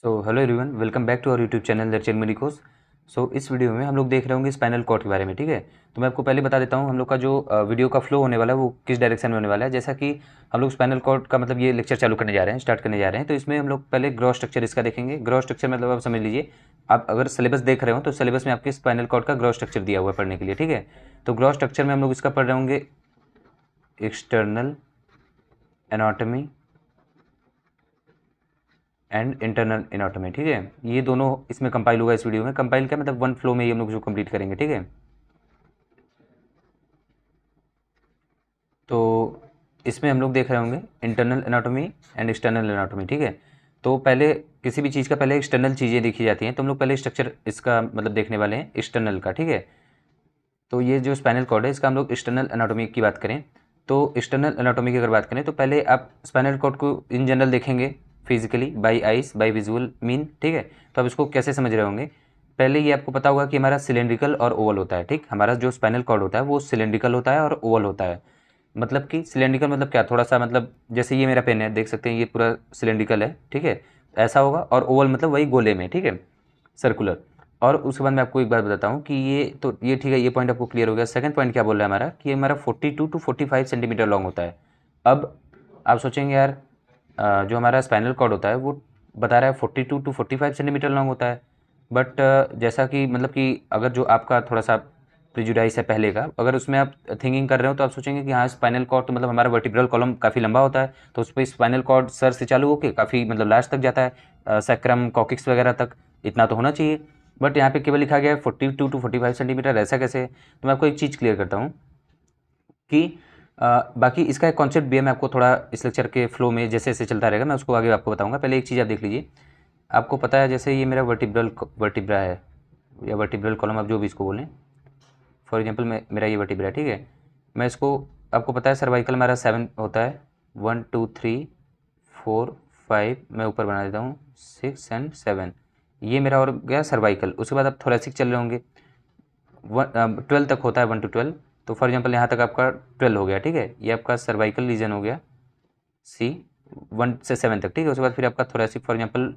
So hello everyone, welcome back to our YouTube channel lecture medicos. इस video में हम लोग देख रहे होंगे स्पाइनल कॉर्ड के बारे में। ठीक है, तो मैं आपको पहले बता देता हूँ हम लोग का जो वीडियो का फ्लो होने वाला है वो किस डायरेक्शन में होने वाला है। जैसा कि हम लोग स्पाइनल कॉर्ड का मतलब ये लेक्चर चालू करने जा रहे हैं, स्टार्ट करने जा रहे हैं, तो इसमें हम लोग पहले ग्रॉस स्ट्रक्चर इसका देखेंगे। ग्रॉस स्ट्रक्चर मतलब आप समझ लीजिए, आप अगर सिलेबस देख रहे हो तो सिलेबस में आपके स्पाइनल कॉर्ड का ग्रॉस स्ट्रक्चर दिया हुआ है पढ़ने के लिए। ठीक है, तो ग्रॉस स्ट्रक्चर में हम लोग इसका पढ़ रहे होंगे external anatomy and internal anatomy. ठीक है, ये दोनों इसमें कंपाइल होगा। इस वीडियो में कंपाइल क्या मतलब वन फ्लो में ये हम लोग जो कंप्लीट करेंगे। ठीक है, तो इसमें हम लोग देख रहे होंगे internal anatomy and external anatomy. ठीक है, तो पहले किसी भी चीज़ का पहले एक्सटर्नल चीज़ें देखी जाती हैं, तो हम लोग पहले स्ट्रक्चर इसका मतलब देखने वाले हैं एक्सटर्नल का। ठीक है, तो ये जो स्पाइनल कॉर्ड है इसका हम लोग एक्सटर्नल एनाटॉमी की बात करें तो एक्सटर्नल एनाटॉमी की अगर बात करें तो पहले आप स्पाइनल कॉर्ड को इन जनरल देखेंगे physically by eyes by visual mean. ठीक है, तो आप इसको कैसे समझ रहे होंगे, पहले ये आपको पता होगा कि हमारा सिलेंड्रिकल और ओवल होता है। ठीक, हमारा जो स्पाइनल कॉर्ड होता है वो सिलेंड्रिकल होता है और ओवल होता है। मतलब कि सिलेंड्रिकल मतलब क्या, थोड़ा सा मतलब जैसे ये मेरा पेन है, देख सकते हैं ये पूरा सिलेंड्रिकल है। ठीक है, ऐसा होगा। और ओवल मतलब वही गोले में, ठीक है, सर्कुलर। और उसके बाद मैं आपको एक बात बताता हूँ कि ये ठीक है, ये पॉइंट आपको क्लियर हो गया। सेकंड पॉइंट क्या बोल रहा है हमारा कि हमारा 42 टू 45 सेंटीमीटर लॉन्ग होता है। अब आप सोचेंगे यार जो हमारा स्पाइनल कॉर्ड होता है वो बता रहा है 42 टू 45 सेंटीमीटर लॉन्ग होता है, बट जैसा कि मतलब कि अगर जो आपका थोड़ा सा प्रिजुडाइस है पहले का, अगर उसमें आप थिंकिंग कर रहे हो तो आप सोचेंगे कि हाँ स्पाइनल कॉर्ड तो मतलब हमारा वर्टिब्रल कॉलम काफ़ी लंबा होता है, तो उस पर स्पाइनल कॉर्ड सर से चालू होकर काफ़ी मतलब लास्ट तक जाता है, सैक्रम कॉकिक्स वगैरह तक, इतना तो होना चाहिए। बट यहाँ पे केवल लिखा गया है 42 टू 45 सेंटीमीटर, ऐसा कैसे है? तो मैं आपको एक चीज़ क्लियर करता हूँ कि बाकी इसका एक कॉन्सेप्ट भी है, मैं आपको थोड़ा इस लेक्चर के फ्लो में जैसे जैसे चलता रहेगा मैं उसको आगे आपको बताऊंगा। पहले एक चीज़ आप देख लीजिए, आपको पता है जैसे ये मेरा वर्टिब्रा है या वर्टिब्रल कॉलम, आप जो भी इसको बोलें। फॉर एग्जांपल मेरा ये वर्टिब्रा है। ठीक है, मैं इसको, आपको पता है सर्वाइकल हमारा 7 होता है, 1 2 3 4 5, मैं ऊपर बना देता हूँ 6 एंड 7, ये मेरा और गया सर्वाइकल। उसके बाद आप थोरेसिक चल रहे होंगे, 12 तक होता है, 1 to 12। तो फॉर एग्जांपल यहाँ तक आपका 12 हो गया। ठीक है, ये आपका सर्वाइकल रीजन हो गया सी, 1 से 7 तक। ठीक है, उसके बाद फिर आपका थोरेसिक फॉर एग्जांपल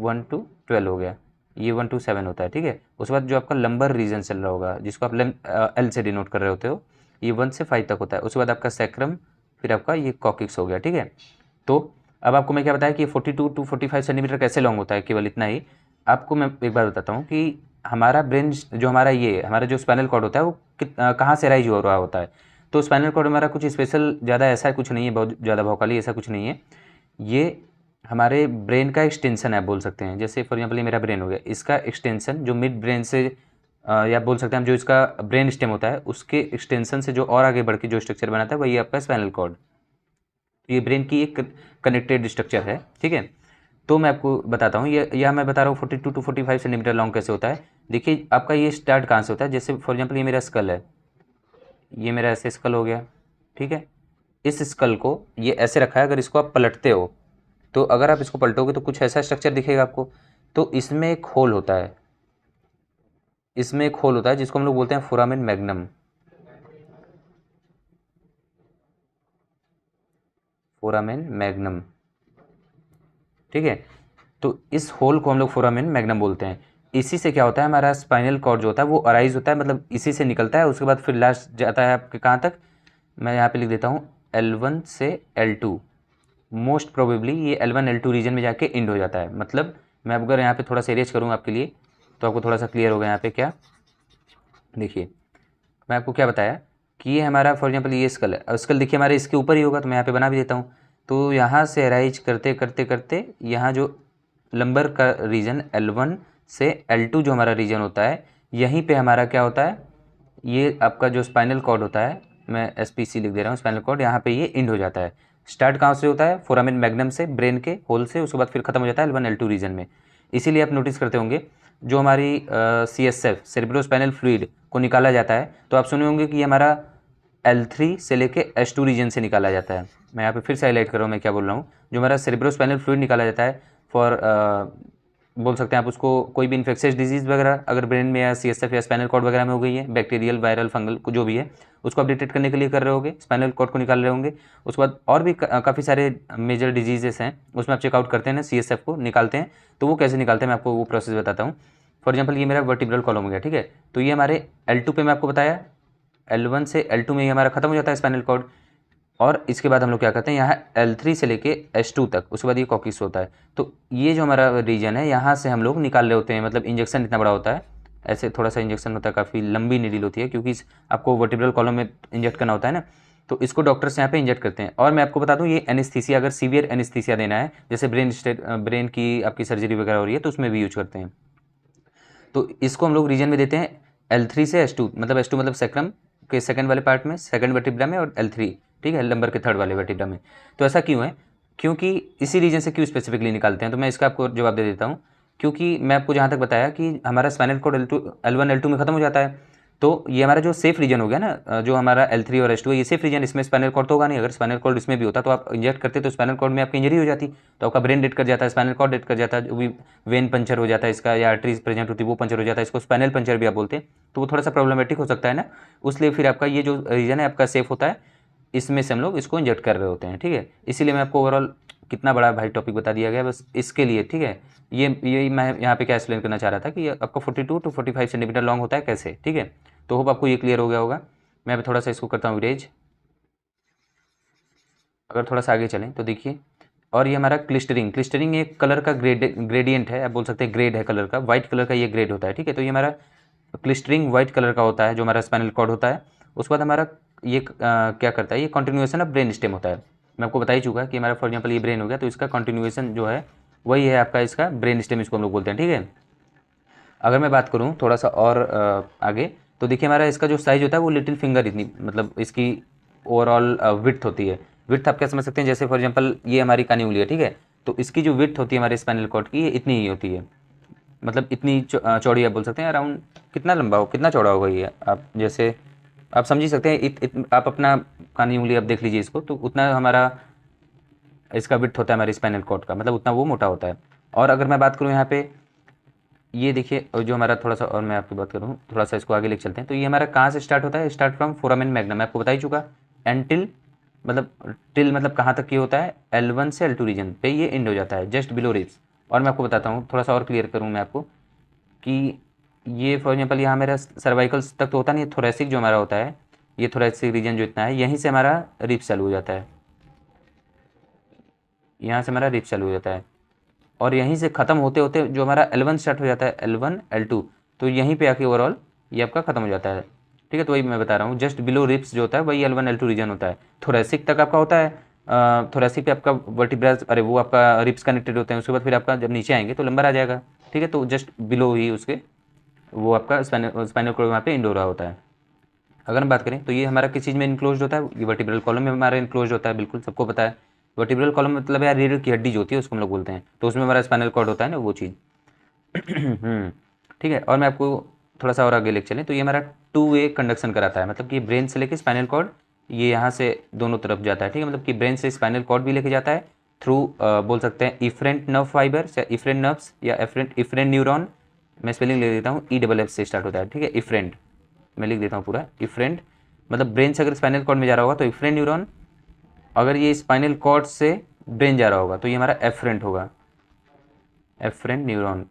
1 to 12 हो गया, ये 1 to 7 होता है। ठीक है, उसके बाद जो आपका लंबर रीजन चल रहा होगा जिसको आप एल से डिनोट कर रहे होते हो, ये 1 से 5 तक होता है। उसके बाद आपका सैक्रम, फिर आपका ये कॉकिक्स हो गया। ठीक है, तो अब आपको मैं क्या बताया कि 42 टू 45 सेंटीमीटर कैसे लॉन्ग होता है, केवल इतना ही आपको मैं एक बार बताता हूँ कि हमारा ब्रेन जो हमारा ये हमारा जो स्पाइनल कॉर्ड होता है वो कहाँ से राइज हो रहा होता है। तो स्पाइनल कॉर्ड हमारा कुछ स्पेशल ज़्यादा ऐसा कुछ नहीं है, बहुत ज़्यादा भौकाली ऐसा कुछ नहीं है। ये हमारे ब्रेन का एक्सटेंशन है, बोल सकते हैं। जैसे फॉर एग्जांपल ये मेरा ब्रेन हो गया, इसका एक्सटेंशन जो मिड ब्रेन से या बोल सकते हैं हम जो इसका ब्रेन स्टेम होता है उसके एक्सटेंशन से जो और आगे बढ़ के जो स्ट्रक्चर बनाता है वही आपका स्पाइनल कॉर्ड। ये ब्रेन की एक कनेक्टेड स्ट्रक्चर है। ठीक है, तो मैं आपको बताता हूँ, ये यह मैं बता रहा हूँ 42 टू 45 सेंटीमीटर लॉन्ग कैसे होता है। देखिए आपका ये स्टार्ट कहाँ से होता है, जैसे फॉर एग्जांपल ये मेरा स्कल है, ये मेरा ऐसे स्कल हो गया। ठीक है, इस स्कल को ये ऐसे रखा है, अगर इसको आप पलटते हो तो अगर आप इसको पलटोगे तो कुछ ऐसा स्ट्रक्चर दिखेगा आपको। तो इसमें एक होल होता है, इसमें एक होल होता है जिसको हम लोग बोलते हैं फोरामेन मैग्नम। फोरामेन मैग्नम, ठीक है, तो इस होल को हम लोग फोरामेन मैग्नम बोलते हैं। इसी से क्या होता है, हमारा स्पाइनल कॉर्ड जो होता है वो अराइज होता है, मतलब इसी से निकलता है। उसके बाद फिर लास्ट जाता है आपके कहाँ तक, मैं यहाँ पे लिख देता हूँ L1 से L2। मोस्ट प्रोबेबली ये L1 L2 रीजन में जाके इंड हो जाता है। मतलब मैं अगर यहाँ पे थोड़ा सा एरेज करूँ आपके लिए तो आपको थोड़ा सा क्लियर होगा यहाँ पे क्या। देखिए मैं आपको क्या बताया कि ये हमारा फॉर एग्जांपल ये स्कल है, स्कल देखिए हमारे इसके ऊपर ही होगा, तो मैं यहाँ पे बना भी देता हूँ। तो यहाँ से अराइज करते करते करते यहाँ जो लंबर का रीजन L1 से L2 जो हमारा रीजन होता है, यहीं पे हमारा क्या होता है, ये आपका जो स्पाइनल कॉर्ड होता है, मैं SPC लिख दे रहा हूँ स्पाइनल कॉर्ड, यहाँ पे ये इंड हो जाता है। स्टार्ट कहाँ से होता है, फोरामेन मैग्नम से, ब्रेन के होल से, उसके बाद फिर खत्म हो जाता है L1 L2 रीजन में। इसीलिए आप नोटिस करते होंगे जो हमारी CSF सेरेब्रोस्पाइनल फ्लूइड को निकाला जाता है, तो आप सुने होंगे कि ये हमारा L3 से लेके H2 रीजन से निकाला जाता है। मैं यहाँ पे फिर से हाईलाइट कर रहा हूँ मैं क्या बोल रहा हूँ, जो हमारा सेरेब्रोस्पाइनल फ्लूइड निकाला जाता है फॉर बोल सकते हैं आप उसको, कोई भी इन्फेक्शियस डिजीज़ वगैरह अगर ब्रेन में या सीएसएफ या स्पाइनल कॉर्ड वगैरह में हो गई है, बैक्टीरियल, वायरल, फंगल जो भी है, उसको आप डिटेक्ट करने के लिए कर रहे होंगे, स्पाइनल कॉर्ड को निकाल रहे होंगे। उसके बाद और भी काफ़ी सारे मेजर डिजीजेस हैं, उसमें आप चेकआउट करते हैं ना, सीएसएफ को निकालते हैं। तो वो कैसे निकालते हैं मैं आपको वो प्रोसेस बताता हूँ। फॉर एग्जाम्पल ये मेरा वर्टिब्रल कॉलम हो गया, ठीक है। तो ये हमारे L2 पे मैं आपको बताया, L1 से L2 में ये हमारा खत्म हो जाता है स्पाइनल कॉर्ड। और इसके बाद हम लोग क्या करते हैं, यहाँ L3 से लेके H2 तक, उसके बाद ये कॉकिस होता है। तो ये जो हमारा रीजन है, यहाँ से हम लोग निकाल रहे होते हैं, मतलब इंजेक्शन इतना बड़ा होता है, ऐसे थोड़ा सा इंजेक्शन होता है, काफ़ी लंबी नीडल होती है, क्योंकि आपको वर्टिब्रल कॉलम में इंजेक्ट करना होता है ना। तो इसको डॉक्टर्स यहाँ पे इंजेक्ट करते हैं। और मैं आपको बता दूँ, ये एनेस्थीसिया, अगर सीवियर एनेस्थीसिया देना है, जैसे ब्रेन की आपकी सर्जरी वगैरह हो रही है, तो उसमें भी यूज करते हैं। तो इसको हम लोग रीजन में देते हैं L3 से H2, मतलब H2 मतलब सेक्रम के सेकंड वाले पार्ट में, सेकंड वर्टिब्रा में, और L3, ठीक है, नंबर के थर्ड वाले वर्टिब्रा में। तो ऐसा क्यों है, क्योंकि इसी रीजन से क्यों स्पेसिफिकली निकालते हैं, तो मैं इसका आपको जवाब दे देता हूँ। क्योंकि मैं आपको जहाँ तक बताया कि हमारा स्पाइनल कॉर्ड L1 L2 में खत्म हो जाता है। तो ये हमारा जो सेफ रीजन हो गया ना, जो हमारा L3 और H2 है, ये सेफ रीजन, इसमें स्पाइनल कॉर्ड तो होगा नहीं। अगर स्पाइनल कॉर्ड इसमें भी होता तो आप इंजेक्ट करते, तो स्पाइनल कॉर्ड में आपकी इंजरी हो जाती, तो आपका ब्रेन डेड कर जाता है, स्पाइनल कॉर्ड डेड कर जाता है, जो भी वेन पंचर हो जाता है इसका, या आर्टरीज प्रेजेंट होती है वो पंचर हो जाता है, इसको स्पाइनल पंचर भी आप बोलते हैं। तो वो थोड़ा सा प्रॉब्लमेटिक हो सकता है ना, उसलिए फिर आपका ये जो रीजन है आपका सेफ होता है, इसमें से हम लोग इसको इंजेक्ट कर रहे होते हैं, ठीक है। इसीलिए मैं आपको ओवरऑल कितना बड़ा भाई टॉपिक बता दिया गया बस इसके लिए, ठीक है। ये मैं यहाँ पे क्या एक्सप्लेन करना चाह रहा था कि ये आपका 42 to 45 सेंटीमीटर लॉन्ग होता है कैसे, ठीक है। तो होप आपको ये क्लियर हो गया होगा। मैं अभी थोड़ा सा इसको करता हूँ इरेज। अगर थोड़ा सा आगे चलें तो देखिए, और ये हमारा क्लिस्टरिंग, क्लिस्टरिंग एक कलर का ग्रेडियंट है, आप बोल सकते हैं ग्रेड है कलर का, वाइट कलर का ये ग्रेड होता है, ठीक है। तो ये हमारा क्लिस्टरिंग वाइट कलर का होता है, जो हमारा स्पाइनल कॉर्ड होता है। उसके बाद हमारा ये क्या करता है, ये कंटिन्यूएशन ऑफ ब्रेन स्टेम होता है। मैं आपको बता ही चुका कि हमारा फॉर एग्जाम्पल ये ब्रेन हो गया, तो इसका कंटिन्यूएशन जो है वही है आपका इसका ब्रेन स्टेम, इसको हम लोग बोलते हैं, ठीक है। अगर मैं बात करूँ थोड़ा सा और आगे, तो देखिए हमारा इसका जो साइज होता है वो लिटिल फिंगर इतनी, मतलब इसकी ओवरऑल विड्थ होती है। विड्थ आप क्या समझ सकते हैं, जैसे फॉर एग्जांपल ये हमारी कानी उंगली है, ठीक है। तो इसकी जो विड्थ होती है हमारे स्पाइनल कॉर्ड की, ये इतनी ही होती है, मतलब इतनी चौड़ी आप बोल सकते हैं, अराउंड कितना लंबा हो, कितना चौड़ा होगा ये, आप जैसे आप समझ ही सकते हैं। आप अपना कानी उंगली आप देख लीजिए इसको, तो उतना हमारा इसका विड्थ होता है हमारे स्पाइनल कॉर्ड का, मतलब उतना वो मोटा होता है। और अगर मैं बात करूँ यहाँ पे, ये देखिए जो हमारा थोड़ा सा, और मैं आपकी बात करूँ थोड़ा सा इसको आगे लेके चलते हैं, तो ये हमारा कहाँ से स्टार्ट होता है, स्टार्ट फ्रॉम फोरामेन मैग्नम, मैं आपको बता ही चुका। एंड टिल, मतलब टिल मतलब कहाँ तक ये होता है, L1 से L2 रीजन पे ये एंड हो जाता है, जस्ट बिलो रिब्स। और मैं आपको बताता हूँ, थोड़ा सा और क्लियर करूँ मैं आपको, कि ये फॉर एग्जाम्पल यहाँ मेरा सर्वाइकल तक तो होता नहीं है, थोरेसिक जो हमारा होता है, ये थोरेसिक रीजन जो इतना है, यहीं से हमारा रिब्स चालू हो जाता है, यहाँ से हमारा रिब्स चालू हो जाता है। और यहीं से ख़त्म होते होते जो हमारा L1 स्टार्ट हो जाता है, L1 L2, तो यहीं पे आके ओवरऑल ये आपका ख़त्म हो जाता है, ठीक है। तो वही मैं बता रहा हूँ, जस्ट बिलो रिब्स जो होता है वही L1 L2 रीजन होता है। थोरेसिक तक आपका होता है, थोरेसिक पे आपका वर्टिब्रास, अरे वो आपका रिब्स कनेक्टेड होते हैं, उसके बाद फिर आपका जब नीचे आएंगे तो लंबर आ जाएगा, ठीक है। तो जस्ट बिलो ही उसके वो आपका स्पाइनल कॉर्ड वहाँ पे इंड हो रहा होता है। अगर हम बात करें तो ये हमारा किस चीज़ में इनक्लोज होता है, ये वर्टिब्रल कॉलम में हमारा इनक्लोज होता है, बिल्कुल सबको पता है। वर्टिब्रल कॉलम मतलब यार रीढ़ की हड्डी जो होती है उसको हम लोग बोलते हैं, तो उसमें हमारा स्पाइनल कॉर्ड होता है ना, वो चीज़। ठीक है। और मैं आपको थोड़ा सा और आगे लेके चलें, तो ये हमारा 2 वे कंडक्शन कराता है, मतलब कि ब्रेन से लेके स्पाइनल कॉर्ड, ये यहाँ से दोनों तरफ जाता है, ठीक है। मतलब कि ब्रेन से स्पाइनल कॉर्ड भी लेके जाता है थ्रू, बोल सकते हैं इफरेंट नर्व फाइबर्स या इफरेंट नर्व्स या इफरेंट न्यूरॉन। मैं स्पेलिंग ले देता हूँ, EFF से स्टार्ट होता है, ठीक है, इफरेंट। मैं लिख देता हूँ पूरा, इफरेंट मतलब ब्रेन से अगर स्पाइनल कॉर्ड में जा रहा होगा तो इफरेंट न्यूरॉन, अगर ये स्पाइनल कॉर्ड से ब्रेन जा रहा होगा तो ये हमारा एफरेंट होगा, एफरेंट न्यूरॉन,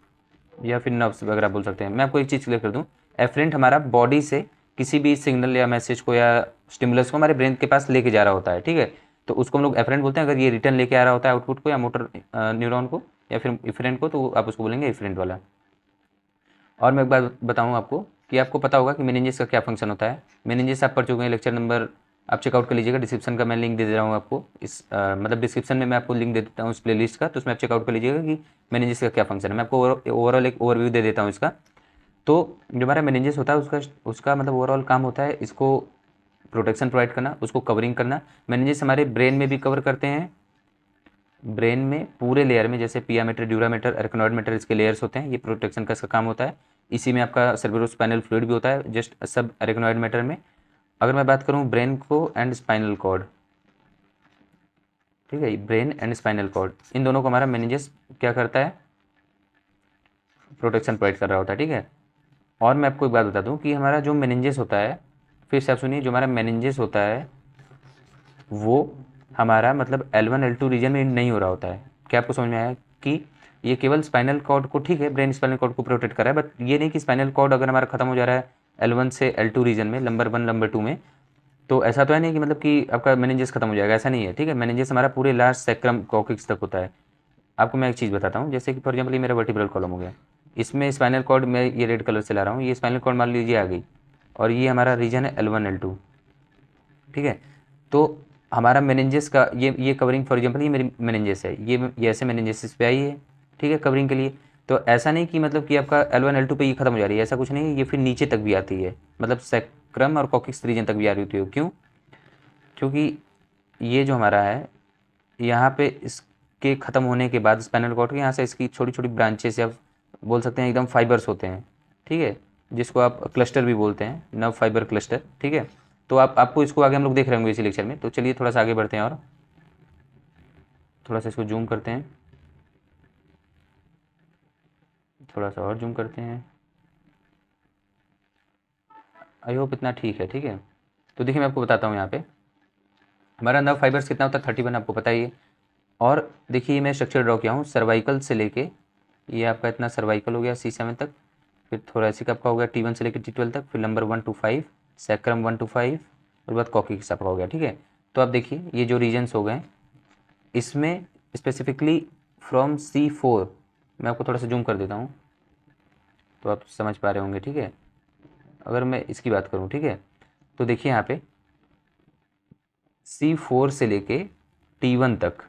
या फिर नर्व्स वगैरह बोल सकते हैं। मैं आपको एक चीज़ क्लियर कर दूं, एफरेंट हमारा बॉडी से किसी भी सिग्नल या मैसेज को या स्टिमुलस को हमारे ब्रेन के पास लेके जा रहा होता है, ठीक है। तो उसको हम लोग एफरेंट बोलते हैं। अगर ये रिटर्न लेके आ रहा होता है आउटपुट को या मोटर न्यूरॉन को या फिर इफरेंट को, तो आप उसको बोलेंगे इफरेंट वाला। और मैं एक बात बताऊँ आपको कि आपको पता होगा कि मेनिंजेस का क्या फंक्शन होता है। मेनिंजेस आप पढ़ चुके हैं, लेक्चर नंबर आप चेकआउट कर लीजिएगा, डिस्क्रिप्शन का मैं लिंक दे रहा हूँ आपको, इस मतलब डिस्क्रिप्शन में मैं आपको लिंक दे देता हूँ इस प्लेलिस्ट का, तो उसमें आप चेकआउट कर लीजिएगा कि मेनिंजेस का क्या फंक्शन है। मैं आपको ओवरऑल एक ओवरव्यू दे देता हूँ इसका। तो जो हमारा मेनिंजेस होता है उसका उसका मतलब ओवरऑल काम होता है इसको प्रोटेक्शन प्रोवाइड करना, उसको कवरिंग करना। मेनिंजेस हमारे ब्रेन में भी कवर करते हैं, ब्रेन में पूरे लेयर में, जैसे पिया मेटर, ड्यूरा मेटर, एर्कनॉइड मेटर, इसके लेयर्स होते हैं, ये प्रोटेक्शन का इसका काम होता है। इसी में आपका सेरेब्रोस्पाइनल फ्लूइड भी होता है, जस्ट सब एर्कनॉइड मेटर में। अगर मैं बात करूँ ब्रेन को एंड स्पाइनल कॉर्ड, ठीक है, ब्रेन एंड स्पाइनल कॉर्ड इन दोनों को हमारा मेनिंजेस क्या करता है, प्रोटेक्शन प्रोवाइड कर रहा होता है, ठीक है। और मैं आपको एक बात बता दूं कि हमारा जो मेनिंजेस होता है, फिर से आप सुनिए, जो हमारा मेनिंजेस होता है वो हमारा मतलब L1 L2 रीजन में नहीं हो रहा होता है। क्या आपको समझ में आया कि ये केवल स्पाइनल कॉर्ड को, ठीक है, ब्रेन स्पाइनल कॉर्ड को प्रोटेक्ट कर रहा है, बट ये नहीं कि स्पाइनल कॉर्ड अगर हमारा खत्म हो जा रहा है L1 से L2 रीजन में, नंबर 1 नंबर 2 में, तो ऐसा तो है नहीं कि मतलब कि आपका मेनिंजेस खत्म हो जाएगा, ऐसा नहीं है, ठीक है। मेनिंजेस हमारा पूरे लास्ट सैक्रम कोकिक्स तक होता है। आपको मैं एक चीज़ बताता हूँ, जैसे कि फॉर एग्जाम्पल ये मेरा वर्टिब्रल कॉलम हो गया, इसमें स्पाइनल कॉर्ड मैं ये रेड कलर से ला रहा हूँ, ये स्पाइनल कॉर्ड मान लीजिए आ गई, और ये हमारा रीजन है L1 L2, ठीक है। तो हमारा मेनिंजेस का ये कवरिंग, फॉर एग्जांपल ये मेरी मेनिंजेस है, ये ऐसे मेनिंजेस पे आई है, ठीक है, कवरिंग के लिए। तो ऐसा नहीं कि मतलब कि आपका L1 L2 पे ये खत्म हो जा रही है, ऐसा कुछ नहीं है, ये फिर नीचे तक भी आती है, मतलब सैक्रम और कॉकिक्स रीजन तक भी आ रही होती है। क्यों? क्योंकि ये जो हमारा है, यहाँ पे इसके ख़त्म होने के बाद स्पाइनल कॉर्ड के यहाँ से इसकी छोटी छोटी ब्रांचेस, या बोल सकते हैं एकदम फाइबर्स होते हैं, ठीक है, जिसको आप क्लस्टर भी बोलते हैं, नर्व फाइबर क्लस्टर, ठीक है। तो आपको इसको आगे हम लोग देख रहे होंगे इसी लेक्चर में। तो चलिए थोड़ा सा आगे बढ़ते हैं और थोड़ा सा इसको जूम करते हैं, थोड़ा सा और जूम करते हैं। आई होप इतना ठीक है, ठीक है। तो देखिए मैं आपको बताता हूँ, यहाँ पे हमारा नर्व फाइबर्स कितना होता है, 31, आपको पता ही है। और देखिए मैं स्ट्रक्चर ड्रॉ किया हूँ, सर्वाइकल से लेके, ये आपका इतना सर्वाइकल हो गया C7 तक, फिर थोरेसिक आपका हो गया T1 से लेकर T12 तक, फिर नंबर 1 to 5, सैक्रम 1 to 5, और बाद कॉकिक्स आपका हो गया, ठीक है। तो आप देखिए ये जो रीजन्स हो गए, इसमें स्पेसिफिकली फ्रॉम C4, मैं आपको थोड़ा सा जूम कर देता हूँ तो आप समझ पा रहे होंगे, ठीक है। अगर मैं इसकी बात करूँ, ठीक है, तो देखिए यहाँ पे C4 से लेके T1 तक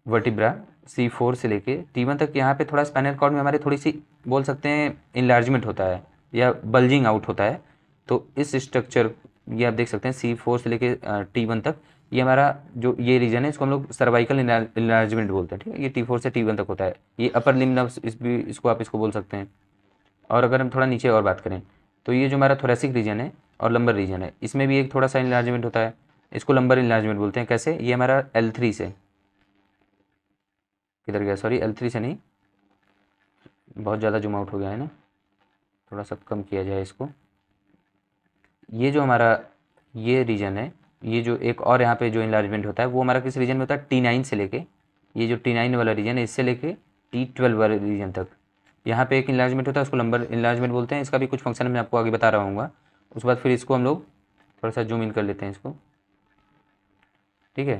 वर्टिब्रा, C4 से लेके T1 तक, यहाँ पे थोड़ा स्पाइनल कॉर्ड में हमारे थोड़ी सी, बोल सकते हैं, इनलार्जमेंट होता है या बल्जिंग आउट होता है। तो इस स्ट्रक्चर, ये आप देख सकते हैं C4 से लेके T1 तक, ये हमारा जो ये रीजन है, इसको हम लोग सर्वाइकल इनलार्जमेंट बोलते हैं, ठीक है। ये T4 से T1 तक होता है, ये अपर लिम्ब नर्व्स, इसको आप इसको बोल सकते हैं। और अगर हम थोड़ा नीचे और बात करें, तो ये जो हमारा थोरेसिक रीजन है और लंबर रीजन है, इसमें भी एक थोड़ा सा इनलार्जमेंट होता है, इसको लंबर इनलार्जमेंट बोलते हैं। कैसे? ये हमारा L3 से, किधर गया, सॉरी, L3 से नहीं, बहुत ज़्यादा जूम आउट हो गया है ना, थोड़ा सा कम किया जाए इसको। ये जो हमारा ये रीजन है, ये जो एक और यहाँ पे जो इनलार्जमेंट होता है, वो हमारा किस रीजन में होता है, T9 से लेके, ये जो T9 वाला रीजन है, इससे लेके T12 वाले रीजन तक, यहाँ पे एक इनलार्जमेंट होता है, उसको लंबर इनलार्जमेंट बोलते हैं। इसका भी कुछ फंक्शन मैं आपको आगे बता रहा हूँ। उसके बाद फिर इसको हम लोग थोड़ा सा जूम इन कर लेते हैं इसको, ठीक है।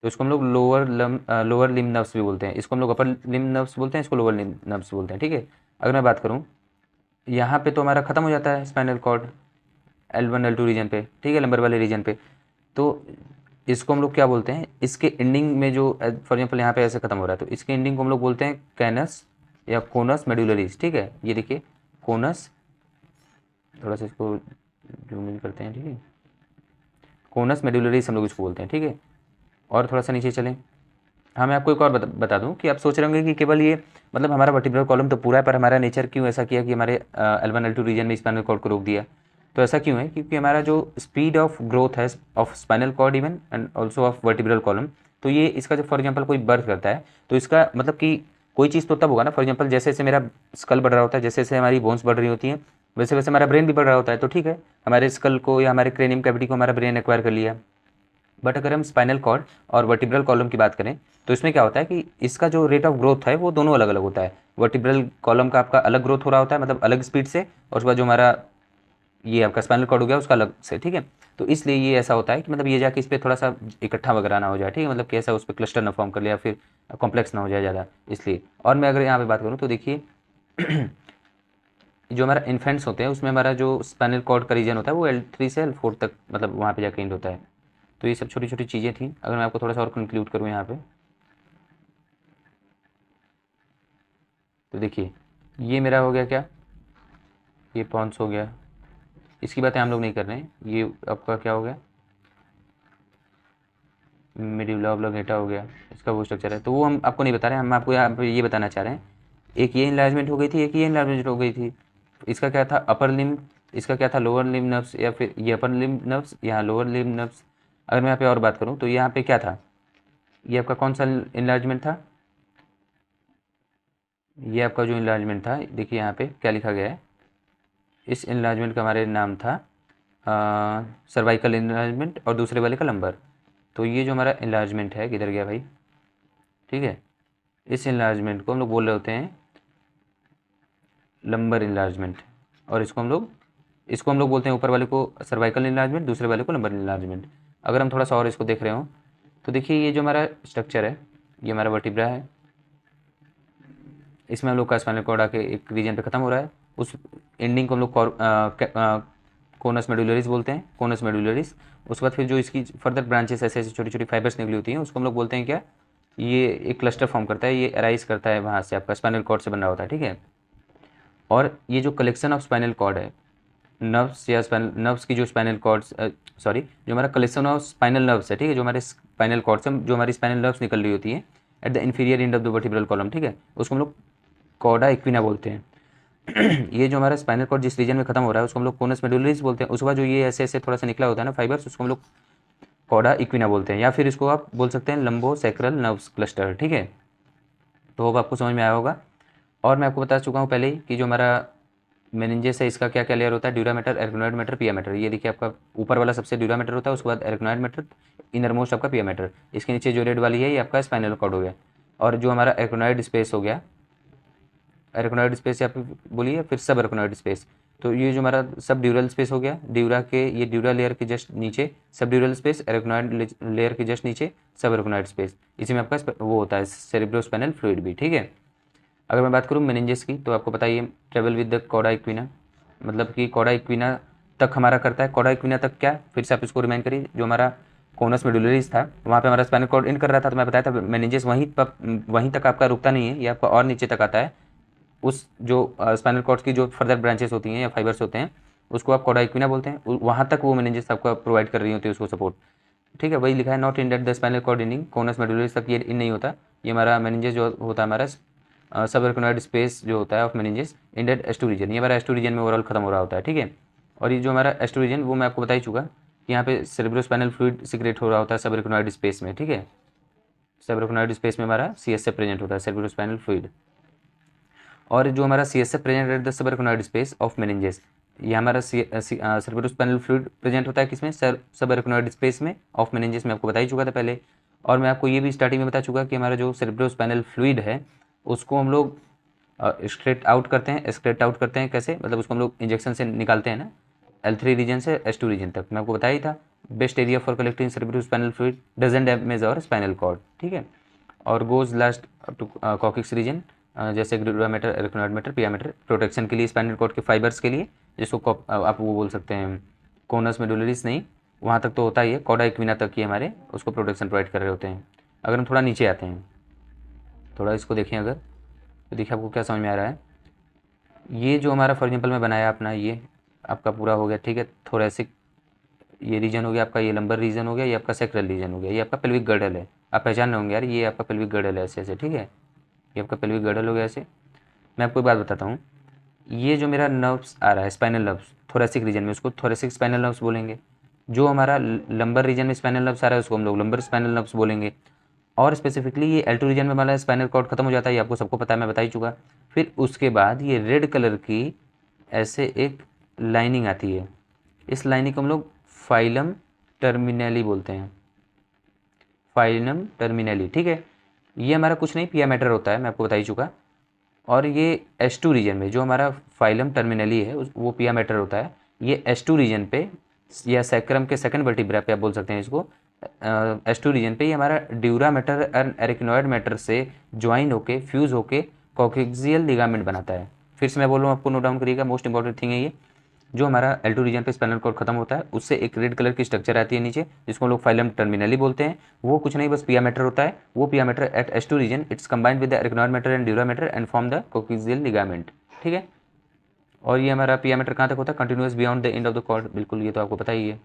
तो इसको हम लोग लोअर लिम्ब नर्व्स भी बोलते हैं, इसको हम लोग अपर लिम्ब नर्व्स बोलते हैं, इसको लोअर लिम्ब नर्व्स बोलते हैं, ठीक है। अगर मैं बात करूँ, यहाँ पे तो हमारा ख़त्म हो जाता है spinal cord L1 L2 reason पे, ठीक है, लंबर वाले रीजन पे। तो इसको हम लोग क्या बोलते हैं, इसके एंडिंग में जो, फॉर एग्जाम्पल यहाँ पे ऐसे खत्म हो रहा है, तो इसके एंडिंग को हम लोग बोलते हैं कैनस या कोनस मेडुलरीज, ठीक है। ये देखिए कोनस, थोड़ा सा इसको जूम इन करते हैं, ठीक है, कोनस मेडुलरीज हम लोग इसको बोलते हैं, ठीक है। और थोड़ा सा नीचे चलें, हाँ मैं आपको एक और बता दूं कि आप सोच रहे होंगे कि केवल ये, मतलब हमारा वर्टिब्रल कॉलम तो पूरा है, पर हमारा नेचर क्यों ऐसा किया कि हमारे L1 L2 रीजन में स्पाइनल कॉर्ड को रोक दिया। तो ऐसा क्यों है? क्योंकि हमारा जो स्पीड ऑफ ग्रोथ है of spinal cord even and also of vertebral column, तो ये इसका जो फॉर एग्जांपल कोई बर्थ करता है, तो इसका मतलब कि कोई चीज़ तो तब होगा ना, फॉर एग्जांपल जैसे जैसे मेरा स्कल बढ़ रहा होता है, जैसे जैसे हमारी बोन्स बढ़ रही होती हैं, वैसे वैसे हमारा ब्रेन भी बढ़ रहा होता है। तो ठीक है, हमारे स्कल को या हमारे क्रेनियम कैविटी को हमारा ब्रेन एक्वायर कर लिया। बट अगर हम स्पाइनल कॉर्ड और वर्टिब्रल कॉलम की बात करें, तो इसमें क्या होता है कि इसका जो रेट ऑफ ग्रोथ है वो दोनों अलग अलग होता है। वर्टिब्रल कॉलम का आपका अलग ग्रोथ हो रहा होता है, मतलब अलग स्पीड से, और उसके बाद जो हमारा ये आपका स्पाइनल कॉर्ड हो गया उसका अलग से, ठीक है। तो इसलिए ये ऐसा होता है कि मतलब ये जाके इस पर थोड़ा सा इकट्ठा वगैरह ना हो जाए, ठीक है, मतलब कि ऐसा उस पर क्लस्टर ना फॉर्म कर लिया, फिर कॉम्प्लेक्स ना हो जाए ज़्यादा, इसलिए। और मैं अगर यहाँ पे बात करूँ तो देखिए जो हमारा इन्फेंट्स होते हैं उसमें हमारा जो स्पाइनल कॉर्ड का रीजन होता है वो L3 से L4 तक, मतलब वहाँ पे जाके एंड होता है। तो ये सब छोटी छोटी चीज़ें थी। अगर मैं आपको थोड़ा सा और कंक्लूड करूँ यहाँ पे, तो देखिए ये मेरा हो गया क्या, ये पॉन्स हो गया, इसकी बातें हम लोग नहीं कर रहे हैं। ये आपका क्या हो गया, मेडुला ऑब्लोंगेटा हो गया, इसका वो स्ट्रक्चर है, तो वो हम आपको नहीं बता रहे हैं, हम आपको यहाँ पे ये बताना चाह रहे हैं। एक ये इनलार्जमेंट हो गई थी, एक ये इनलार्जमेंट हो गई थी। इसका क्या था, अपर लिम्ब, इसका क्या था, लोअर लिम्ब नर्व्स, या फिर ये अपर लिम्ब नर्व्स, यहाँ लोअर लिम्ब नर्व्स। अगर मैं यहाँ पे और बात करूँ तो यहाँ पे क्या था, ये आपका कौन सा इनलार्जमेंट था, ये आपका जो इनलार्जमेंट था, देखिए यहाँ पे क्या लिखा गया है, इस इनलार्जमेंट का हमारे नाम था सर्वाइकल इनलार्जमेंट और दूसरे वाले का लंबर। तो ये जो हमारा इनलार्जमेंट है किधर गया भाई, ठीक है, इस इनलार्जमेंट को हम लोग बोल रहे होते हैं लंबर इनलार्जमेंट, और इसको हम लोग बोलते हैं ऊपर वाले को सर्वाइकल इनलार्जमेंट, दूसरे वाले को लंबर इनलार्जमेंट। अगर हम थोड़ा सा और इसको देख रहे हो तो देखिए ये जो हमारा स्ट्रक्चर है, ये हमारा वर्टिब्रा है, इसमें हम लोग का स्पाइनल कॉर्ड आके एक रीजन पे ख़त्म हो रहा है, उस एंडिंग को हम लोग कोनस मेडुलरिस बोलते हैं, कोनस मेडुलरिस। उसके बाद फिर जो इसकी फर्दर ब्रांचेस ऐसे ऐसे छोटी छोटी फाइबर्स निकली होती हैं उसको हम लोग बोलते हैं क्या, ये एक क्लस्टर फॉर्म करता है, ये अराइज करता है वहाँ से, आपका स्पाइनल कॉर्ड से बन रहा होता है, ठीक है। और ये जो कलेक्शन ऑफ स्पाइनल कॉर्ड है, नर्व्स या नर्व्स की जो स्पाइनल कॉर्ड्स, सॉरी, जो हमारा कलेक्शन ऑफ स्पाइनल नर्व्स है, ठीक है, जो हमारे स्पाइनल कॉर्ड से जो हमारी स्पाइनल नर्व्स निकल रही होती हैं at the inferior and of the vertebral column, ठीक है, उसको हम लोग कॉर्डा इक्विना बोलते हैं। ये जो हमारा स्पाइनल कॉर्ड जिस रीजन में खत्म हो रहा है उसको हम लोग कोनस मेडुलरिस बोलते हैं। उसके बाद जो ये ऐसे ऐसे थोड़ा सा निकला होता है ना फाइबर्स, उसको हम लोग कॉर्डा इक्विना बोलते हैं, या फिर इसको आप बोल सकते हैं लंबो सैक्रल नर्व्स क्लस्टर, ठीक है। तो अब आपको समझ में आया होगा। और मैं आपको बता चुका हूँ पहले ही कि जो हमारा मेनिंजेस है इसका क्या क्या लेयर होता है, dura mater, arachnoid mater, pia matter. ये देखिए आपका ऊपर वाला सबसे ड्यूरा मैटर होता है, उसके बाद एरिकनॉइड मैटर, इनर मोस्ट आपका पिया मैटर। इसके नीचे जो रेड वाली है ये आपका स्पाइनल कॉर्ड हो गया। और जो हमारा एरिकनॉइड स्पेस हो गया, एरिकनॉइड स्पेस या फिर बोलिए फिर सब एरिकनॉइड स्पेस, तो ये जो हमारा सब ड्यूरल स्पेस हो गया, ड्यूरा के ये ड्यूरा लेयर के जस्ट नीचे सब ड्यूरल स्पेस, एरिकनॉइड लेयर के जस्ट नीचे सब एरिकनॉइड स्पेस, इसी में आपका वो होता है सेरेब्रोस्पाइनल फ्लूइड भी, ठीक है। अगर मैं बात करूँ मेनिंजेस की तो आपको पता ही है travel with the chorda equina, मतलब कि कॉर्डा इक्विना तक हमारा करता है। कॉर्डा इक्विना तक क्या, फिर से आप इसको रिमाइंड करिए, जो हमारा कोनस मेडुलरिस था वहाँ पे हमारा स्पाइनल कॉर्ड इन कर रहा था, तो मैं बताया था मेनिंजेस वहीं तक आपका रुकता नहीं है, ये आपका और नीचे तक आता है। उस जो स्पाइनल कॉर्ड की जो फर्दर ब्रांचेस होती हैं या फाइबर्स होते हैं उसको आप कॉर्डा इक्विना बोलते हैं, वहाँ तक वो मेनिंजेस आपका प्रोवाइड कर रही होती है उसको सपोर्ट, ठीक है। वही लिखा है not in date the spinal cord inning conus medullaris तक ये इन नहीं होता। ये हमारा मेनिंजेस जो होता है हमारा सब एरिकनॉइड स्पेस जो होता है of meninges in date S two region, ये हमारा एस्टू रीजन में ओवरऑल खत्म हो रहा होता है, ठीक है। और ये जो हमारा एस्टू रीजन वो मैं आपको बता ही चुका कि यहाँ पे सेरेब्रोस्पाइनल फ्लूइड सिक्रेट हो रहा होता है सब एरिकनॉइड स्पेस में, ठीक है। सब एरिकनॉइड स्पेस में हमारा CSF प्रेजेंट होता है, सेरेब्रोस्पाइनल फ्लूइड। और जो हमारा CSF present at the sub एरिकनॉइड space of meninges, ये हमारा सेरेब्रोस्पाइनल फ्लूइड प्रेजेंट होता है किसमें, सब एरिकनॉइड स्पेस में ऑफ मेनिंजेस में, आपको बता ही चुका था पहले। और मैं आपको ये भी स्टार्टिंग में बता चुका कि हमारा जो सेरेब्रोस्पाइनल फ्लूइड है उसको हम लोग स्ट्रेट आउट करते हैं, स्ट्रेट आउट करते हैं कैसे, मतलब उसको हम लोग इंजेक्शन से निकालते हैं ना, L3 रीजन से S2 रीजन तक, मैं आपको बताया ही था। Best area for collecting cerebrospinal fluid, doesn't damage और स्पाइनल कॉर्ड, ठीक है। और goes last up to coccyx region, जैसे dura mater, arachnoid mater, pia mater, protection के लिए स्पाइनल कॉर्ड के फाइबर्स के लिए, जिसको आप वो बोल सकते हैं कोनस मेडुलरिस नहीं, वहाँ तक तो होता ही है, कॉर्डा इक्विना तक ही हमारे उसको प्रोटेक्शन प्रोवाइड कर रहे होते हैं। अगर हम थोड़ा नीचे आते हैं, थोड़ा इसको देखें अगर, तो देखिए आपको क्या समझ में आ रहा है। ये जो हमारा फॉर एग्जाम्पल में बनाया अपना, ये आपका पूरा हो गया, ठीक है, थोरेसिक ये रीजन हो गया आपका, ये लंबर रीजन हो गया, ये आपका सेक्रल रीजन हो गया, ये आपका पेल्विक गर्डल है, आप पहचान रहे होंगे यार, ये आपका पेल्विक गर्डल है ऐसे ऐसे, ठीक है, ये आपका पेल्विक गर्डल हो गया ऐसे। मैं आपको एक बात बताता हूँ, ये जो मेरा नर्व्स आ रहा है स्पाइनल नर्व्स थोरेसिक रीजन में, उसको थोरेसिक स्पाइनल नर्व्स बोलेंगे। जो हमारा लंबर रीजन में स्पाइनल नर्व्स आ रहा है उसको हम लोग लंबर स्पाइनल नर्व्स बोलेंगे। और स्पेसिफिकली ये L2 रीजन में हमारा स्पाइनल कॉर्ड खत्म हो जाता है, ये आपको सबको पता है, मैं बता ही चुका। फिर उसके बाद ये रेड कलर की ऐसे एक लाइनिंग आती है, इस लाइनिंग को हम लोग फाइलम टर्मिनली बोलते हैं, फाइलम टर्मिनली, ठीक है। ये हमारा कुछ नहीं पिया मैटर होता है, मैं आपको बता ही चुका। और ये S2 रीजन में जो हमारा फाइलम टर्मिनली है वो पिया मैटर होता है, ये S2 रीजन पे या सैक्रम के सेकंड वर्टिब्रा पे आप बोल सकते हैं इसको, S2 रीजन पे ये हमारा ड्यूरा मैटर एंड एरिकनॉइड मैटर से ज्वाइन होके फ्यूज़ होके कॉक्सियल लिगामेंट बनाता है। फिर से मैं बोल रहा हूँ, आपको नोट डाउन करिएगा, मोस्ट इंपॉर्टेंट थिंग है ये। जो हमारा L2 रीजन पे स्पाइनल कॉर्ड खत्म होता है उससे एक रेड कलर की स्ट्रक्चर आती है नीचे, जिसको हम लोग फाइलम टर्मिनली बोलते हैं, वो कुछ नहीं बस पिया मैटर होता है। वो pia matter at S2 region it's combined with the arachnoid matter and dura matter and form the coccygeal ligament, ठीक है। और ये हमारा पिया मैटर कहाँ तक होता है, continuous beyond the end of the cord, बिल्कुल ये तो आपको पता ही है।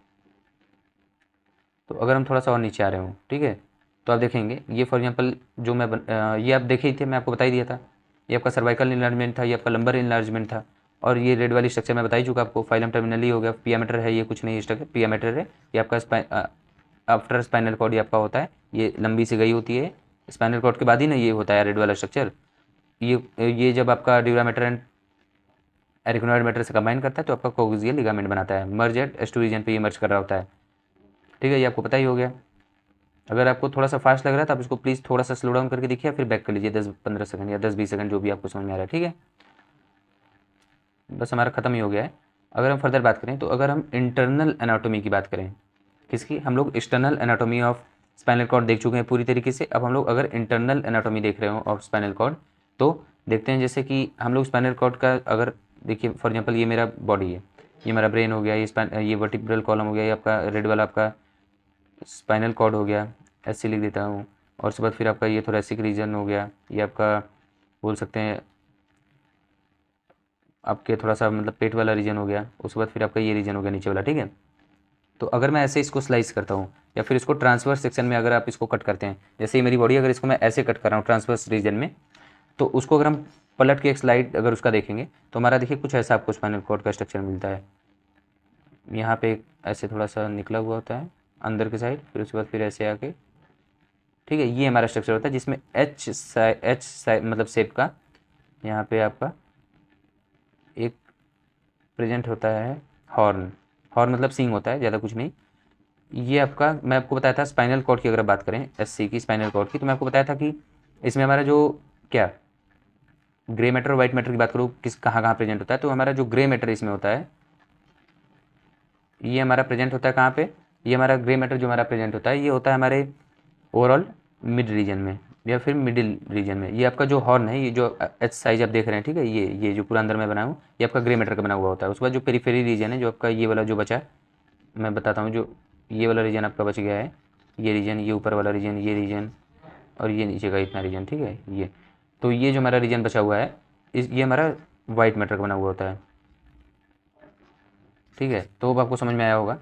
तो अगर हम थोड़ा सा और नीचे आ रहे हो, ठीक है, तो आप देखेंगे ये फॉर एग्जांपल जो ये आप देखे ही थे, मैं आपको बता ही दिया था, ये आपका सर्वाइकल इनलार्जमेंट था, ये आपका लंबर इनलार्जमेंट था। और ये रेड वाली स्ट्रक्चर मैं बता ही चुका आपको, फाइलम टर्मिनली हो गया, पिया मैटर है, ये कुछ नहीं स्ट्रक्चर पिया मैटर है, ये आपका आफ्टर स्पाइनल कॉर्ड ये आपका होता है, ये लंबी सी गई होती है, स्पाइनल कॉर्ड के बाद ही ना ये होता है रेड वाला स्ट्रक्चर। ये जब आपका ड्यूरा मैटर एंड एरिकनोइड मैटर से कंबाइन करता है तो आपका कोक्सियल लिगामेंट बनाता है। मर्ज एट S2 रीजन पे ये मर्ज कर रहा होता है, ठीक है, ये आपको पता ही हो गया। अगर आपको थोड़ा सा फास्ट लग रहा है तो आप इसको प्लीज़ थोड़ा सा स्लो डाउन करके देखिए, फिर बैक कर लीजिए 10-15 सेकंड या 10-20 सेकंड, जो भी आपको समझ में आ रहा है, ठीक है। बस हमारा ख़त्म ही हो गया है। अगर हम फर्दर बात करें तो अगर हम इंटरनल एनाटोमी की बात करें, किसकी, हम लोग external anatomy of spinal cord देख चुके हैं पूरी तरीके से। अब हम लोग अगर इंटरनल एनाटोमी देख रहे हो ऑफ स्पाइनल कॉर्ड तो देखते हैं, जैसे कि हम लोग स्पाइनल कॉर्ड का अगर देखिए, फॉर एग्जांपल ये मेरा बॉडी है, ये मेरा ब्रेन हो गया, ये वर्टिब्रल कॉलम हो गया, ये आपका रेड वाला आपका स्पाइनल कॉर्ड हो गया, ऐसे लिख देता हूँ। और उसके बाद फिर आपका ये थोरेसिक रीजन हो गया, ये आपका बोल सकते हैं आपके थोड़ा सा मतलब पेट वाला रीजन हो गया। उसके बाद फिर आपका ये रीजन हो गया नीचे वाला, ठीक है। तो अगर मैं ऐसे इसको स्लाइस करता हूँ या फिर इसको ट्रांसवर्स सेक्शन में अगर आप इसको कट करते हैं, जैसे ये मेरी बॉडी, अगर इसको मैं ऐसे कट कर रहा हूँ ट्रांसवर्स रीजन में, तो उसको अगर हम पलट के एक स्लाइड अगर उसका देखेंगे तो हमारा देखिए कुछ ऐसा आपको स्पाइनल कॉर्ड का स्ट्रक्चर मिलता है। यहाँ पे ऐसे थोड़ा सा निकला हुआ होता है अंदर की साइड, फिर उसके बाद फिर ऐसे आके, ठीक है, ये हमारा स्ट्रक्चर होता है जिसमें एच मतलब शेप का यहाँ पे आपका एक प्रेजेंट होता है हॉर्न। हॉर्न मतलब सींग होता है, ज़्यादा कुछ नहीं। ये आपका, मैं आपको बताया था स्पाइनल कॉर्ड की अगर बात करें SC की, स्पाइनल कॉर्ड की, तो मैं आपको बताया था कि इसमें हमारा जो क्या ग्रे मैटर और वाइट मैटर की बात करूँ किस कहाँ कहाँ प्रेजेंट होता है, तो हमारा जो ग्रे मैटर इसमें होता है ये हमारा प्रेजेंट होता है कहाँ पे, ये हमारा ग्रे मैटर जो हमारा प्रेजेंट होता है ये होता है हमारे ओवरऑल मिड रीजन में या फिर मिडिल रीजन में। ये आपका जो हॉर्न है, ये जो एच साइज आप देख रहे हैं, ठीक है, ये जो पूरा अंदर में बना हूँ ये आपका ग्रे मैटर का बना हुआ होता है। उसके बाद जो पेरीफेरी रीजन है, जो आपका ये वाला जो बचा है, मैं बताता हूँ, जो ये वाला रीजन आपका बच गया है, ये रीजन, ये ऊपर वाला रीजन, ये रीजन और ये नीचे का इतना रीजन, ठीक है, ये। तो ये जो हमारा रीजन बचा हुआ है ये हमारा वाइट मैटर का बना हुआ होता है, ठीक है। तो अब आपको समझ में आया होगा।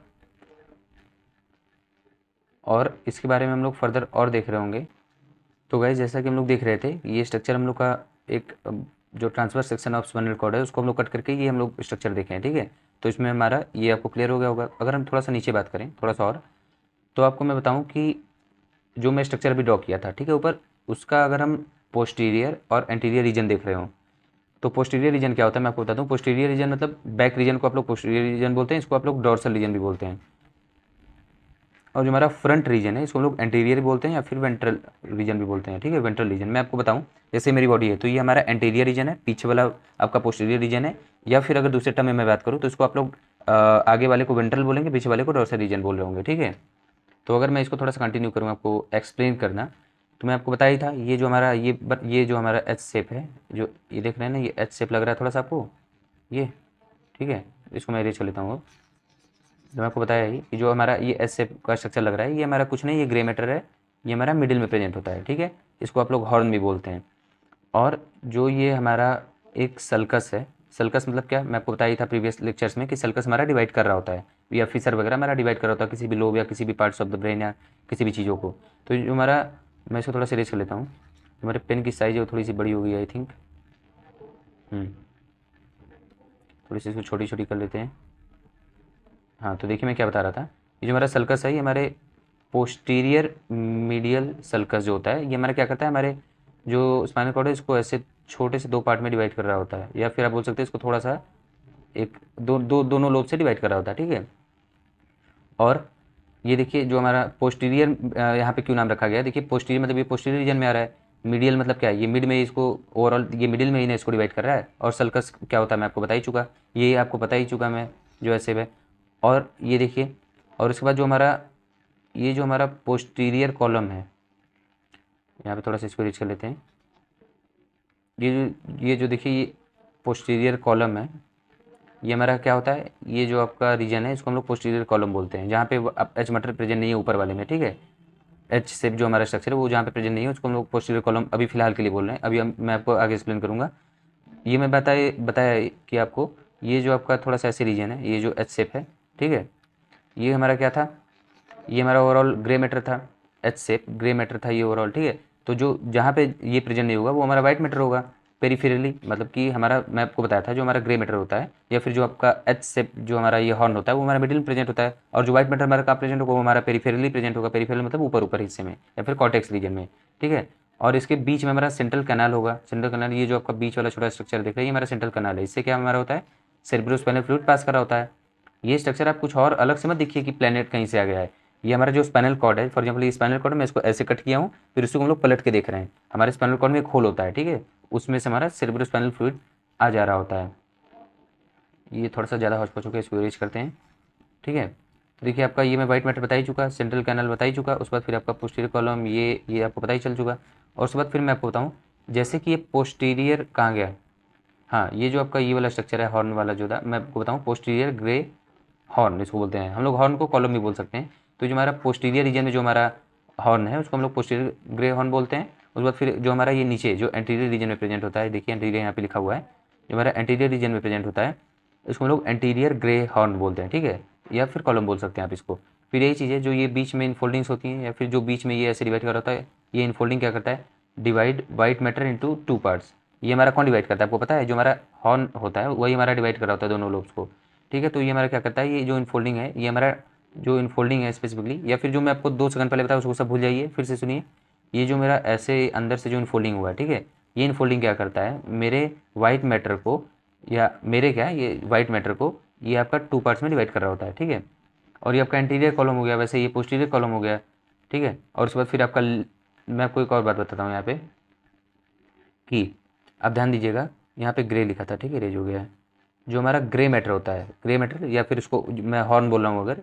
और इसके बारे में हम लोग फर्दर और देख रहे होंगे। तो गाइस जैसा कि हम लोग देख रहे थे, ये स्ट्रक्चर हम लोग का एक जो transverse section of spinal cord है उसको हम लोग कट करके ये हम लोग स्ट्रक्चर देखे हैं, ठीक है। तो इसमें हमारा ये आपको क्लियर हो गया होगा। अगर हम थोड़ा सा नीचे बात करें थोड़ा सा और, तो आपको मैं बताऊं कि जो मैं स्ट्रक्चर अभी ड्रॉ किया था, ठीक है, ऊपर, उसका अगर हम पोस्टीरियर और एंटीरियर रीजन देख रहे हो, तो पोस्टीरियर रीजन क्या होता है मैं आपको बताता हूँ। पोस्टीरियर रीजन मतलब बैक रीजन को आप लोग पोस्टीरियर रीजन बोलते हैं, इसको आप लोग डॉर्सल रीजन भी बोलते हैं। और जो हमारा फ्रंट रीजन है इसको हम लोग एंटीरियर बोलते हैं या फिर वेंट्रल रीजन भी बोलते हैं, ठीक है, वेंट्रल रीजन। मैं आपको बताऊं, जैसे मेरी बॉडी है तो ये हमारा एंटीरियर रीजन है, पीछे वाला आपका पोस्टीरियर रीजन है, या फिर अगर दूसरे टर्म में मैं बात करूँ तो इसको आप लोग आगे वाले को वेंट्रल बोलेंगे, पीछे वाले को डॉर्सल रीजन बोल रहे होंगे, ठीक है। तो अगर मैं इसको थोड़ा सा कंटिन्यू करूँ आपको एक्सप्लेन करना, तो मैं आपको बताया ही था, ये जो हमारा ये जो हमारा एच शेप है, जो ये देख रहे हैं ना, ये एच शेप लग रहा है थोड़ा सा आपको, ये, ठीक है, इसको मैं इरेज कर लेता हूँ अब। जो मैं आपको बताया ही कि जो हमारा ये एस शेप का स्ट्रक्चर लग रहा है, ये हमारा कुछ नहीं, ये ग्रे मैटर है, ये हमारा मिडिल में प्रेजेंट होता है, ठीक है। इसको आप लोग हॉर्न भी बोलते हैं। और जो ये हमारा एक सल्कस है, सल्कस मतलब क्या, मैं आपको बताया ही था प्रीवियस लेक्चर्स में कि सल्कस हमारा डिवाइड कर रहा होता है, या फिशर वगैरह हमारा डिवाइड कर रहा होता है किसी भी लोब या किसी भी पार्ट्स ऑफ द ब्रेन या किसी भी चीज़ों को। तो जो हमारा, मैं इसको थोड़ा सा रेज कर लेता हूँ, हमारे पेन की साइज़ है वो थोड़ी सी बड़ी हो गई आई थिंक, थोड़ी सी इसको छोटी छोटी कर लेते हैं। हाँ, तो देखिए मैं क्या बता रहा था, ये जो हमारा सल्कस है ये हमारे पोस्टीरियर मीडियल सल्कस जो होता है, ये हमारा क्या करता है, हमारे जो स्पाइनल कॉर्ड है इसको ऐसे छोटे से दो पार्ट में डिवाइड कर रहा होता है, या फिर आप बोल सकते हैं इसको थोड़ा सा एक दोनों लोब से डिवाइड कर रहा होता है, ठीक है। और ये देखिए जो हमारा पोस्टीरियर, यहाँ पे क्यों नाम रखा गया है, देखिए पोस्टीरियर मतलब ये पोस्टीरियर रीजन में आ रहा है, मीडियल मतलब क्या है, ये मिड में इसको ओवरऑल ये मिडिल में ही ना इसको डिवाइड कर रहा है। और सल्कस क्या होता है मैं आपको बता ही चुका, ये आपको पता ही चुका मैं, जो ऐसे है। और ये देखिए, और उसके बाद जो हमारा ये जो हमारा पोस्टीरियर कॉलम है, यहाँ पे थोड़ा सा इसको रीच कर लेते हैं, ये जो देखिए ये पोस्टीरियर कॉलम है, ये हमारा क्या होता है, ये जो आपका रीजन है इसको हम लोग पोस्टीरियर कॉलम बोलते हैं, जहाँ पे एच मटर प्रेजेंट नहीं है ऊपर वाले में, ठीक है। एच शेप जो हमारा स्ट्रक्चर है वो जहाँ पे प्रेजेंट नहीं है उसको हम लोग पोस्टीरियर कॉलम अभी फिलहाल के लिए बोल रहे हैं। अभी मैं आपको आगे एक्सप्लेन करूँगा। ये मैं बताया कि आपको ये जो आपका थोड़ा सा ऐसे रीजन है, ये जो एच शेप है, ठीक है, ये हमारा क्या था, ये हमारा ओवरऑल ग्रे मैटर था, एच शेप ग्रे मैटर था ये ओवरऑल, ठीक है। तो जो जहाँ पे ये प्रेजेंट नहीं होगा वो हमारा वाइट मैटर होगा पेरीफेरली, मतलब कि हमारा, मैं आपको बताया था जो हमारा ग्रे मैटर होता है या फिर जो आपका एच शेप जो हमारा ये हॉर्न होता है वो हमारा मिडिल में प्रेजेंट होता है, और जो वाइट मैटर हमारा कहाँ प्रेजेंट होगा वो हमारा पेरीफेरली प्रेजेंट होगा, पेरीफेरल मतलब ऊपर ऊपर हिस्से में या फिर कॉर्टेक्स रीजन में, ठीक है। और इसके बीच में हमारा सेंट्रल कैनाल होगा। सेंट्रल कैनाल, ये जो आपका बीच वाला छोटा स्ट्रक्चर देख रहे हैं, ये हमारा सेंट्रल कैनाल है। इससे क्या हमारा होता है, सेरेब्रोस्पाइनल फ्लूइड पास कर रहा होता है। ये स्ट्रक्चर आप कुछ और अलग से मत देखिए कि प्लेनेट कहीं से आ गया है। ये हमारा जो स्पाइनल कॉर्ड है, फॉर एग्जांपल ये स्पाइनल कॉर्ड, मैं इसको ऐसे कट किया हूँ, फिर उसको हम लोग पलट के देख रहे हैं। हमारे स्पाइनल कॉर्ड में एक होल होता है, ठीक है, उसमें से हमारा सेरेब्रोस्पाइनल फ्लूइड आ जा रहा होता है। ये थोड़ा सा ज़्यादा हौच-पौच हो गया, इसको इरेज करते हैं, ठीक है। तो देखिए आपका ये मैं वाइट मैटर बता ही चुका, सेंट्रल कैनाल बता ही चुका, उसके बाद फिर आपका पोस्टीरियर कॉलम, ये आपको पता ही चल चुका। और उसके बाद फिर मैं आपको बताऊँ, जैसे कि ये पोस्टीरियर कहाँ गया, हाँ, ये जो आपका ये वाला स्ट्रक्चर है हॉर्न वाला जो था, मैं आपको बताऊँ पोस्टीरियर ग्रे हॉर्न इसको बोलते हैं। हम लोग हॉर्न को कॉलम भी बोल सकते हैं। तो जो हमारा पोस्टीरियर रीजन में जो हमारा हॉर्न है उसको हम लोग पोस्टीरियर ग्रे हॉर्न बोलते हैं। उसके बाद फिर जो हमारा ये नीचे जो एंटीरियर रीजन में प्रेजेंट होता है, देखिए एंटीरियर यहाँ पे लिखा हुआ है, जो हमारा एंटीरियर रीजन में प्रेजेंट होता है इसको हम लोग एंटीरियर ग्रे हॉर्न बोलते हैं, ठीक है, या फिर कॉलम बोल सकते हैं आप इसको। फिर यही चीज़ है जो ये बीच में इनफोल्डिंग्स होती हैं, या फिर जो बीच में ये ऐसे डिवाइड कर रहा होता है, ये इनफोल्डिंग क्या करता है, divide white matter into two parts. ये हमारा कौन डिवाइड करता है आपको पता है, जो हमारा हॉर्न होता है वही हमारा डिवाइड कर रहा होता है दोनों लोब्स को, ठीक है। तो ये हमारा क्या करता है, ये जो इनफोल्डिंग है, ये हमारा जो इनफोल्डिंग है स्पेसिफिकली, या फिर जो मैं आपको 2 सेकंड पहले बताया उसको सब भूल जाइए, फिर से सुनिए। ये जो मेरा ऐसे अंदर से जो इनफोल्डिंग हुआ है, ठीक है, ये इनफोल्डिंग क्या करता है, मेरे वाइट मैटर को, या मेरे क्या है, ये वाइट मैटर को ये आपका 2 पार्ट्स में डिवाइड कर रहा होता है, ठीक है। और ये आपका इंटीरियर कॉलम हो गया, वैसे ये पोस्टीरियर कॉलम हो गया, ठीक है। और उसके बाद फिर आपका मैं आपको एक और बात बताता हूँ यहाँ पे कि आप ध्यान दीजिएगा, यहाँ पे ग्रे लिखा था, ठीक है, रेज हो गया है। जो हमारा ग्रे मैटर होता है, ग्रे मैटर, या फिर उसको मैं हॉर्न बोल रहा हूँ, अगर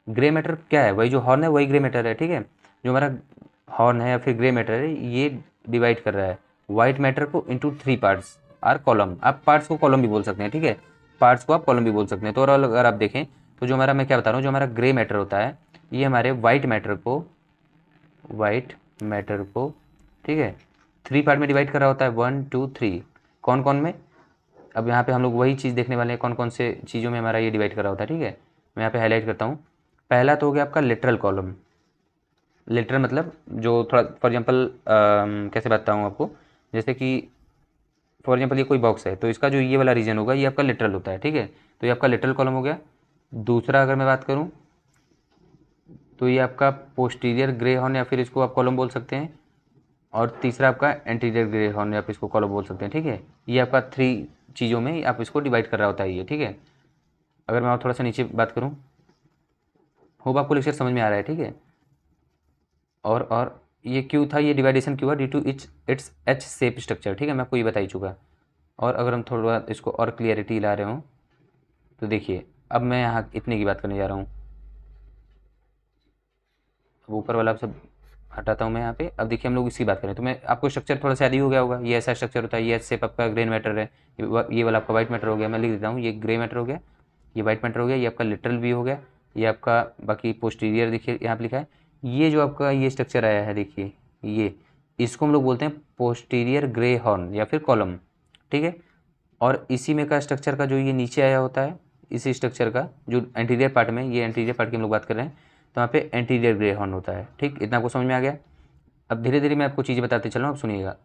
ग्रे मैटर क्या है, वही जो हॉर्न है वही ग्रे मैटर है, ठीक है। जो हमारा हॉर्न है या फिर ग्रे मैटर है, ये डिवाइड कर रहा है वाइट मैटर को इंटू 3 पार्ट्स आर कॉलम। आप पार्ट्स को कॉलम भी बोल सकते हैं, ठीक है, पार्ट्स को आप कॉलम भी बोल सकते हैं। तो और अगर आप देखें तो जो हमारा, मैं क्या बता रहा हूँ, जो हमारा ग्रे मैटर होता है ये हमारे वाइट मैटर को, ठीक है, 3 पार्ट में डिवाइड कर रहा होता है, 1 2 3। कौन कौन में, अब यहाँ पे हम लोग वही चीज़ देखने वाले हैं, कौन कौन से चीज़ों में हमारा ये डिवाइड कर रहा होता है, ठीक है। मैं यहाँ पे हाईलाइट करता हूँ। पहला तो हो गया आपका लेटरल कॉलम। लेटरल मतलब जो थोड़ा, फॉर एग्जांपल कैसे बताऊँ आपको, जैसे कि फॉर एग्जांपल ये कोई बॉक्स है, तो इसका जो ये वाला रीजन होगा ये आपका लेटरल होता है, ठीक है। तो ये आपका लेटरल कॉलम हो गया। दूसरा अगर मैं बात करूँ तो ये आपका पोस्टीरियर ग्रे हॉर्न, या फिर इसको आप कॉलम बोल सकते हैं। और तीसरा आपका एंटीरियर ग्रे हॉर्न, या आप इसको कॉलम बोल सकते हैं, ठीक है। ये आपका 3 चीज़ों में आप इसको डिवाइड कर रहा होता है ये, ठीक है। अगर मैं और थोड़ा सा नीचे बात करूँ, होप आपको लेक्चर समझ में आ रहा है, ठीक है। और ये क्यों था, ये डिवाइडेशन क्यों हुआ, due to its H shape structure, ठीक है, मैं आपको ये बता ही चुका। और अगर हम थोड़ा इसको और क्लियरिटी ला रहे हों तो देखिए, अब मैं यहाँ इतने की बात करने जा रहा हूँ। अब ऊपर वाला सब हटाता हूँ मैं यहाँ पे। अब देखिए हम लोग इसकी बात करें तो मैं आपको स्ट्रक्चर थोड़ा सा याद ही हो गया होगा, ये ऐसा स्ट्रक्चर होता है, ये एच शेप आपका ग्रे मैटर है, ये वाला आपका वाइट मैटर हो गया। मैं लिख देता हूँ, ये ग्रे मैटर हो गया, ये वाइट मैटर हो गया, ये आपका लिटरल भी हो गया, ये आपका बाकी पोस्टीरियर देखिए यहाँ पे लिखा है। ये जो आपका ये स्ट्रक्चर आया है देखिए, ये इसको हम लोग बोलते हैं पोस्टीरियर ग्रे हॉर्न या फिर कॉलम, ठीक है। और इसी में का स्ट्रक्चर का जो ये नीचे आया होता है, इसी स्ट्रक्चर का जो एंटीरियर पार्ट में, ये एंटीरियर पार्ट की हम लोग बात कर रहे हैं, तो वहाँ पे एंटीरियर ग्रे हॉर्न होता है, ठीक। इतना आपको समझ में आ गया। अब धीरे धीरे मैं आपको चीज़ें बताते चल रहा हूँ, आप सुनिएगा।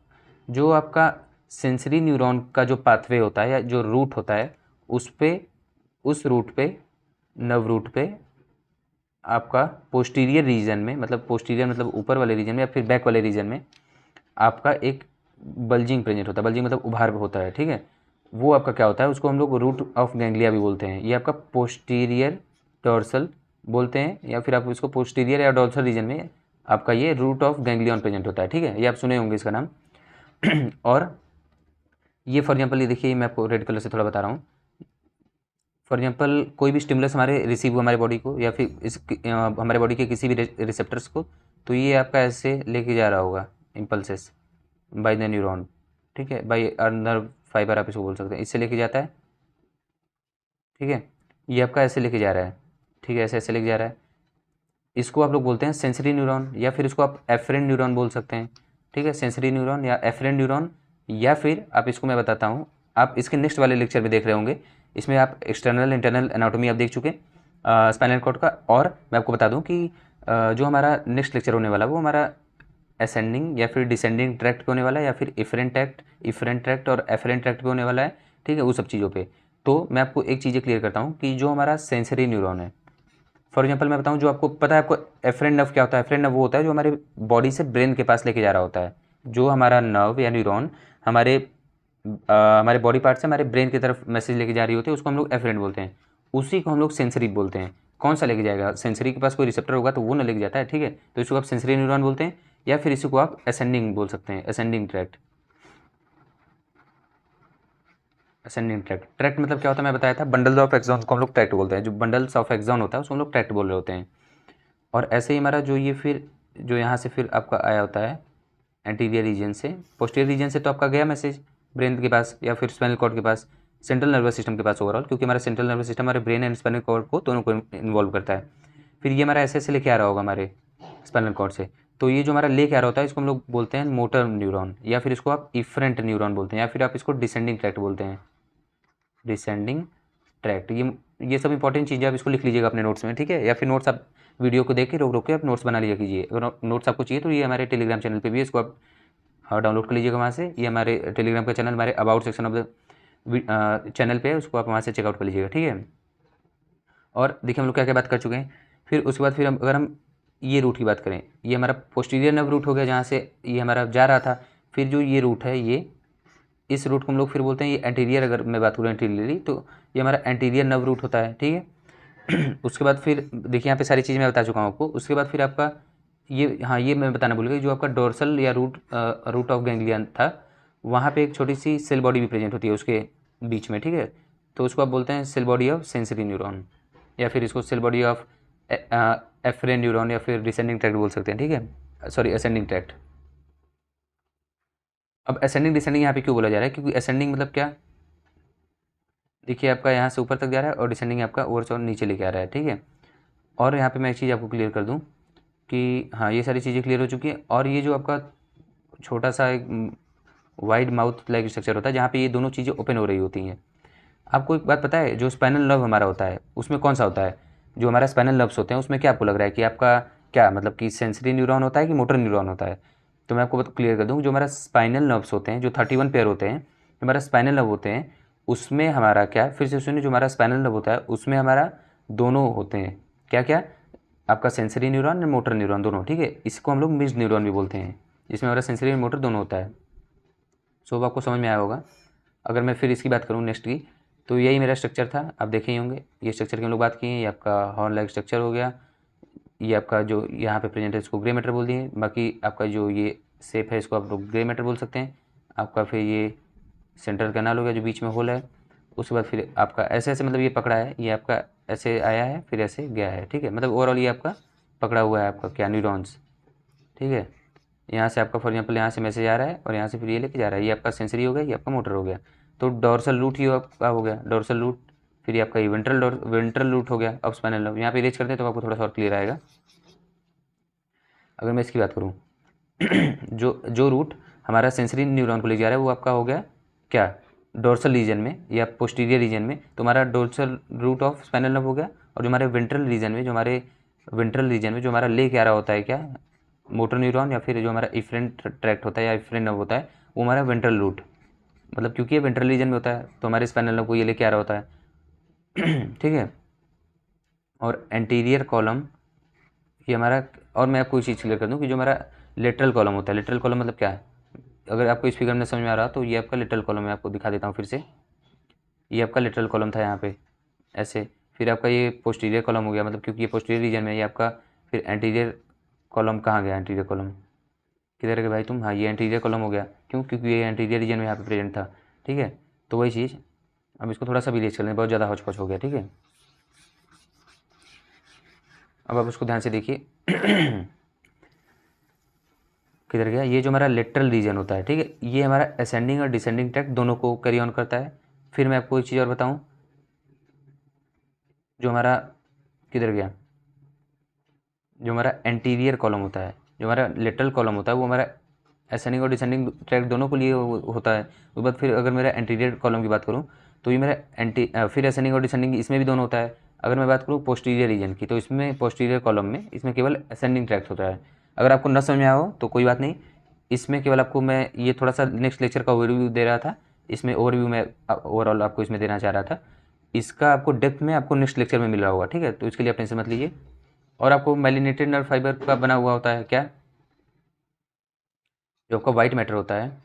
जो आपका सेंसरी न्यूरॉन का जो पाथवे होता है या जो रूट होता है, उस रूट पे, नर्व रूट पे आपका पोस्टीरियर रीजन में, मतलब पोस्टीरियर मतलब ऊपर वाले रीजन में या फिर बैक वाले रीजन में आपका एक बल्जिंग प्रेजेंट होता है। बल्जिंग मतलब उभार होता है, ठीक है। वो आपका क्या होता है, उसको हम लोग रूट ऑफ गैंग्लिया भी बोलते हैं। ये आपका पोस्टीरियर डॉर्सल बोलते हैं, या फिर आप इसको पोस्टीरियर या डॉर्सल रीजन में आपका ये रूट ऑफ गैंग्लियन प्रेजेंट होता है, ठीक है। ये आप सुने होंगे इसका नाम। और ये फॉर एग्जांपल, ये देखिए मैं आपको रेड कलर से थोड़ा बता रहा हूँ। फॉर एग्जांपल कोई भी स्टिमुलस हमारे रिसीव हुआ हमारे बॉडी को, या फिर हमारे बॉडी के किसी भी रिसेप्टर्स को, तो ये आपका ऐसे लेके जा रहा होगा इम्पल्सेस बाय द न्यूरॉन, ठीक है, बाय नर्व फाइबर आप इसको बोल सकते हैं, इससे लेके जाता है, ठीक है। ये आपका ऐसे लेके जा रहा है, ठीक है, ऐसे ऐसे लेके जा रहा है। इसको आप लोग बोलते हैं सेंसरी न्यूरॉन, या फिर इसको आप एफरेंट न्यूरॉन बोल सकते हैं, ठीक है, सेंसरी न्यूरॉन या एफरेंट न्यूरॉन। या फिर आप इसको मैं बताता हूँ, आप इसके नेक्स्ट वाले लेक्चर में देख रहे होंगे, इसमें आप एक्सटर्नल इंटरनल एनाटॉमी आप देख चुके स्पाइनल कॉर्ड का। और मैं आपको बता दूं कि जो हमारा नेक्स्ट लेक्चर होने वाला वो हमारा असेंडिंग या फिर डिसेंडिंग ट्रैक्ट पे होने वाला है, या फिर इफरेंट ट्रैक्ट और एफरेंट ट्रैक्ट पे होने वाला है, ठीक है, उस सब चीज़ों पे। तो मैं आपको एक चीज़ें क्लियर करता हूँ कि जो हमारा सेंसरी न्यूरॉन है, फॉर एग्जांपल मैं बताऊँ, जो आपको पता है, आपको एफरेंट नर्व क्या होता है। एफरेंट नर्व वो होता है जो हमारे बॉडी से ब्रेन के पास लेके जा रहा होता है, जो हमारा नर्व या न्यूरॉन हमारे बॉडी पार्ट से हमारे ब्रेन की तरफ मैसेज लेके जा रही होती है, उसको हम लोग एफरेंट बोलते हैं। उसी को हम लोग सेंसरी बोलते हैं। कौन सा लेके जाएगा? सेंसरी के पास कोई रिसेप्टर होगा तो वो ना लेके जाता है, ठीक है। तो इसको आप सेंसरी न्यूरॉन बोलते हैं, या फिर इसी को आप असेंडिंग बोल सकते हैं, ascending tract. Ascending tract, tract मतलब क्या होता है मैं बताया था, बंडल्स ऑफ एक्सॉन को हम लोग ट्रैक्ट बोलते हैं। जो बंडल्स ऑफ एक्सॉन होता है उसको हम लोग ट्रैक्ट बोल रहे होते हैं। और ऐसे ही हमारा जो ये फिर जो यहाँ से फिर आपका आया होता है एंटीरियर रीजन से, पोस्टीरियर रीजन से तो आपका गया मैसेज ब्रेन के पास या फिर स्पाइनल कॉर्ड के पास, सेंट्रल नर्वस सिस्टम के पास ओवरऑल, क्योंकि हमारा सेंट्रल नर्वस सिस्टम हमारे ब्रेन एंड स्पाइनल कॉर्ड को दोनों को इन्वॉल्व करता है। फिर ये हमारा ऐसे लेके आ रहा होगा हमारे स्पाइनल कॉर्ड से, तो ये जो हमारा लेके आ रहा होता है इसको हम लोग बोलते हैं मोटर न्यूरॉन, या फिर इसको आप इफरेंट न्यूरॉन बोलते हैं, या फिर आप इसको डिसेंडिंग ट्रैक्ट बोलते हैं, डिसेंडिंग ट्रैक्ट। ये सब इंपॉर्टेंट चीज़ें आप इसको लिख लीजिएगा अपने नोट्स में, ठीक है। या फिर नोट्स आप वीडियो को देख के रोक रोक के आप नोट्स बना लिया कीजिए। अगर नोट्स आपको चाहिए तो ये हमारे टेलीग्राम चैनल पे भी है, इसको आप डाउनलोड कर लीजिएगा वहाँ से। ये हमारे टेलीग्राम का चैनल हमारे about section of the channel पे है, उसको आप वहाँ से चेकआउट कर लीजिएगा, ठीक है। और देखिए हम लोग क्या क्या बात कर चुके हैं। फिर उसके बाद फिर अगर हम ये रूट की बात करें, ये हमारा पोस्टीरियर नर्व रूट हो गया जहाँ से ये हमारा जा रहा था। फिर जो ये रूट है, ये इस रूट को हम लोग फिर बोलते हैं ये एंटीरियर, अगर मैं बात करूँ एंटीरियरली तो ये हमारा एंटीरियर नर्व रूट होता है, ठीक है। उसके बाद फिर देखिए यहाँ पे सारी चीज़ें मैं बता चुका हूँ आपको। उसके बाद फिर आपका ये, हाँ ये मैं बताना भूल गया, जो आपका डोर्सल या रूट ऑफ गैंग्लियन था, वहाँ पे एक छोटी सी सेल बॉडी भी प्रेजेंट होती है उसके बीच में, ठीक है। तो उसको आप बोलते हैं cell body of sensory neuron, या फिर इसको cell body of efferent neuron, या फिर डिसेंडिंग ट्रैक्ट बोल सकते हैं, ठीक है, सॉरी असेंडिंग ट्रैक्ट। अब असेंडिंग डिसेंडिंग यहाँ पे क्यों बोला जा रहा है? क्योंकि असेंडिंग मतलब क्या, देखिए आपका यहाँ से ऊपर तक जा रहा है, और डिसेंडिंग आपका ऊपर से और नीचे लेके आ रहा है, ठीक है। और यहाँ पे मैं एक चीज़ आपको क्लियर कर दूँ कि हाँ ये सारी चीज़ें क्लियर हो चुकी हैं। और ये जो आपका छोटा सा एक वाइड माउथ लाइक स्ट्रक्चर होता है जहाँ पे ये दोनों चीज़ें ओपन हो रही होती हैं। आपको एक बात पता है, जो स्पाइनल नर्व हमारा होता है उसमें कौन सा होता है? जो हमारा स्पाइनल नर्व्स होते हैं उसमें क्या आपको लग रहा है कि आपका क्या मतलब कि सेंसरी न्यूरॉन होता है कि मोटर न्यूरॉन होता है? तो मैं आपको क्लियर कर दूँ, जो हमारा स्पाइनल नर्व्स होते हैं, जो 31 पेयर होते हैं, जो हमारा स्पाइनल नर्व होते हैं, उसमें हमारा क्या, फिर से सुनिए, जो हमारा स्पाइनल नर्व होता है उसमें हमारा दोनों होते हैं, क्या क्या, आपका सेंसरी न्यूरॉन और मोटर न्यूरॉन दोनों, ठीक है। इसको हम लोग मिक्स्ड न्यूरॉन भी बोलते हैं, जिसमें हमारा सेंसरी और मोटर दोनों होता है। सो अब आपको समझ में आया होगा। अगर मैं फिर इसकी बात करूँ नेक्स्ट की, तो यही मेरा स्ट्रक्चर था, आप देखे ही होंगे। ये स्ट्रक्चर की हम लोग बात किए, ये आपका हॉर्न लाइक स्ट्रक्चर हो गया। ये आपका जो यहाँ पे प्रेजेंट है इसको ग्रे मैटर बोल दिए। बाकी आपका जो ये शेप है इसको आप लोग ग्रे मैटर बोल सकते हैं। आपका फिर ये सेंट्रल कैनाल हो गया जो बीच में होल है। उसके बाद फिर आपका ऐसे ऐसे मतलब ये पकड़ा है, ये आपका ऐसे आया है फिर ऐसे गया है, ठीक है। मतलब ओवरऑल ये आपका पकड़ा हुआ है आपका क्या, न्यूरॉन्स, ठीक है। यहाँ से आपका फॉर एग्जाम्पल यहाँ से मैसेज आ रहा है और यहाँ से फिर ये लेके जा रहा है, ये आपका सेंसरी हो गया, ये आपका मोटर हो गया। तो डोर्सल रूट ही आपका हो गया, डोर्सल रूट। फिर ये आपका ये वेंट्रल रूट हो गया ऑफ स्पाइनल नर्व। यहाँ पे इरेज करते हैं तो आपको थोड़ा सा और क्लियर आएगा। अगर मैं इसकी बात करूँ जो जो रूट हमारा सेंसरी न्यूरॉन को ले जा रहा है वो आपका हो गया क्या, डोर्सल रीजन में या पोस्टीरियर रीजन में, तो हमारा dorsal root of spinal nerve हो गया। और जो हमारे वेंट्रल रीजन में, जो हमारे वेंट्रल रीजन में जो हमारा ले क्या रहा होता है क्या, मोटर न्यूरॉन, या फिर जो हमारा इफरेंट ट्रैक्ट होता है या इफरेंट नर्व होता है, वो हमारा वेंट्रल रूट, मतलब क्योंकि ये वेंट्रल रीजन में होता है तो हमारे स्पाइनल नर्व को ये लेके आ रहा होता है ठीक है। और एंटीरियर कॉलम ये हमारा, और मैं आपको एक चीज़ क्लियर कर दूं कि जो हमारा लेटरल कॉलम होता है, लेटरल कॉलम मतलब क्या है, अगर आपको इस फिगर में समझ में आ रहा तो ये आपका लेटरल कॉलम है। आपको दिखा देता हूँ फिर से, ये आपका लेटरल कॉलम था यहाँ पे ऐसे। फिर आपका ये पोस्टीरियर कॉलम हो गया, मतलब क्योंकि ये पोस्टीरियर रीजन में, ये आपका फिर एंटीरियर कॉलम कहाँ गया, एंटीरियर कॉलम किधर गए भाई तुम, हाँ ये एंटीरियर कॉलम हो गया। क्यों? क्योंकि ये एंटीरियर रीजन में यहाँ पे प्रेजेंट था, ठीक है। तो वही चीज़, अब इसको थोड़ा सा भी रीच कर लें, बहुत ज़्यादा हौच पौच हो गया, ठीक है। अब आप उसको ध्यान से देखिए किधर गया, ये जो हमारा लेटरल रीजन होता है, ठीक है, ये हमारा असेंडिंग और डिसेंडिंग ट्रैक्ट दोनों को कैरी ऑन करता है। फिर मैं आपको एक चीज़ और बताऊं, जो हमारा किधर गया, जो हमारा एंटीरियर कॉलम होता है, जो हमारा लेटरल कॉलम होता है, वो हमारा असेंडिंग और डिसेंडिंग ट्रैक्ट दोनों को लिए होता है। उसके बाद फिर अगर मेरा एंटीरियर कॉलम की बात करूँ तो ये मेरा फिर असेंडिंग और डिसेंडिंग इसमें भी दोनों होता है। अगर मैं बात करूँ पोस्टीरियर रीजन की, तो इसमें पोस्टीरियर कॉलम में इसमें केवल असेंडिंग ट्रैक्ट होता है। अगर आपको न समझ में आया हो तो कोई बात नहीं, इसमें केवल आपको मैं ये थोड़ा सा नेक्स्ट लेक्चर का ओवरव्यू दे रहा था, इसमें ओवरव्यू मैं ओवरऑल आपको इसमें देना चाह रहा था। इसका आपको डेप्थ में आपको नेक्स्ट लेक्चर में मिल रहा होगा, ठीक है। तो इसके लिए आप टेंशन मत लीजिए। और आपको माइलिनेटेड नर्व फाइबर का बना हुआ होता है क्या, जो आपका वाइट मैटर होता है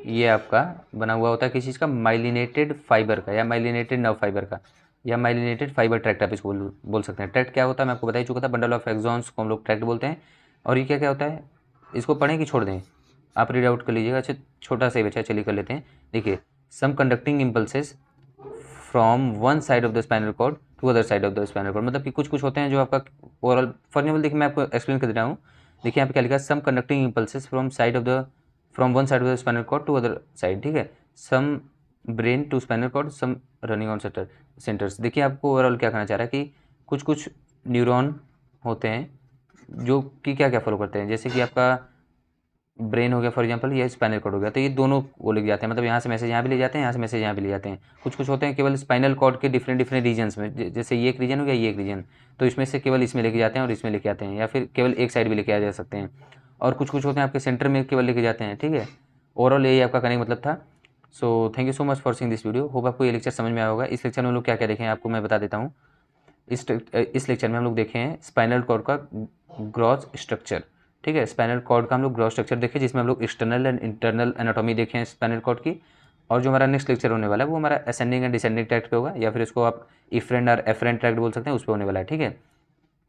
ये आपका बना हुआ होता है किस चीज़ का, माइलिनेटेड फाइबर का या माइलिनेटेड नर्व फाइबर का या माइलिनेटेड फाइबर ट्रैक्ट आप इसको बोल सकते हैं। ट्रैक्ट क्या होता है मैं आपको बता ही चुका था, बंडल ऑफ एक्सॉन्स को हम लोग ट्रैक्ट बोलते हैं। और ये क्या क्या होता है, इसको पढ़ें कि छोड़ दें, आप रीड आउट कर लीजिएगा। अच्छा छोटा सा ही बच्चा, चलिए कर लेते हैं। देखिए, some conducting impulses from one side of the spinal cord to other side of the spinal cord, मतलब कि कुछ कुछ होते हैं जो आपका ओवरऑल, फॉर एग्जाम्पल देखिए मैं आपको एक्सप्लेन कर दे रहा हूँ। देखिए यहाँ पे क्या लिखा है, some conducting impulses from one side of the spinal cord to other side, ठीक है। Some brain to spinal cord, some running on centres. देखिए आपको ओवरऑल क्या कहना चाह रहा है कि कुछ कुछ न्यूरॉन होते हैं जो कि क्या क्या फॉलो करते हैं, जैसे कि आपका ब्रेन हो गया फॉर एग्जांपल, ये स्पाइनल कॉर्ड हो गया, तो ये दोनों वो ले जाते हैं, मतलब यहाँ से मैसेज यहाँ भी ले जाते हैं, यहाँ से मैसेज यहाँ भी ले जाते हैं। कुछ कुछ होते हैं केवल स्पाइनल कॉर्ड के डिफरेंट डिफरेंट रीजन्स में, जैसे ये एक रीजन हो गया, ये एक रीजन, तो इसमें से केवल इसमें लेके जाते हैं और इसमें लेके आते हैं, या फिर केवल एक साइड भी लेके आ जा सकते हैं। और कुछ कुछ होते हैं आपके सेंटर में केवल लेके जाते हैं, ठीक है। ओवरऑल यही आपका कहने का मतलब था। सो thank you so much for seeing this video, hope आपको ये लेक्चर समझ में आया होगा। इस लेक्चर में हम लोग क्या क्या देखें आपको मैं बता देता हूँ। इस लेक्चर में हम लोग देखे हैं स्पाइनल कॉर्ड का ग्रॉस स्ट्रक्चर, ठीक है। स्पाइनल कॉर्ड का हम लोग ग्रॉस स्ट्रक्चर देखें, जिसमें हम लोग एक्सटर्नल एंड इंटरनल एनाटॉमी देखें स्पाइनल कॉर्ड की। और जो हमारा नेक्स्ट लेक्चर होने वाला है वो हमारा असेंडिंग एंड डिसेंडिंग ट्रैक्ट पे होगा, या फिर इसको आप इफ्रेंट और एफरेंट ट्रैक्ट बोल सकते हैं, उस पर होने वाला है, ठीक है।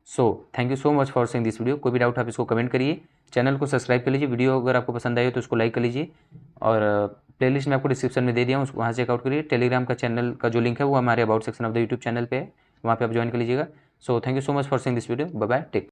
सो thank you so much for seeing this video. कोई भी डाउट आप इसको कमेंट करिए, चैनल को सब्सक्राइब कर लीजिए, वीडियो अगर आपको पसंद आई हो तो उसको लाइक कर लीजिए। और प्लेलिस्ट में आपको डिस्क्रिप्शन में दे दिया हूँ, उसको वहाँ से चेकआउट करिए। टेलीग्राम का चैनल का जो लिंक है वो हमारे about section of the YouTube channel पे है, वहाँ पे आप ज्वाइन कर लीजिएगा। So thank you so much for seeing this video, bye bye, take.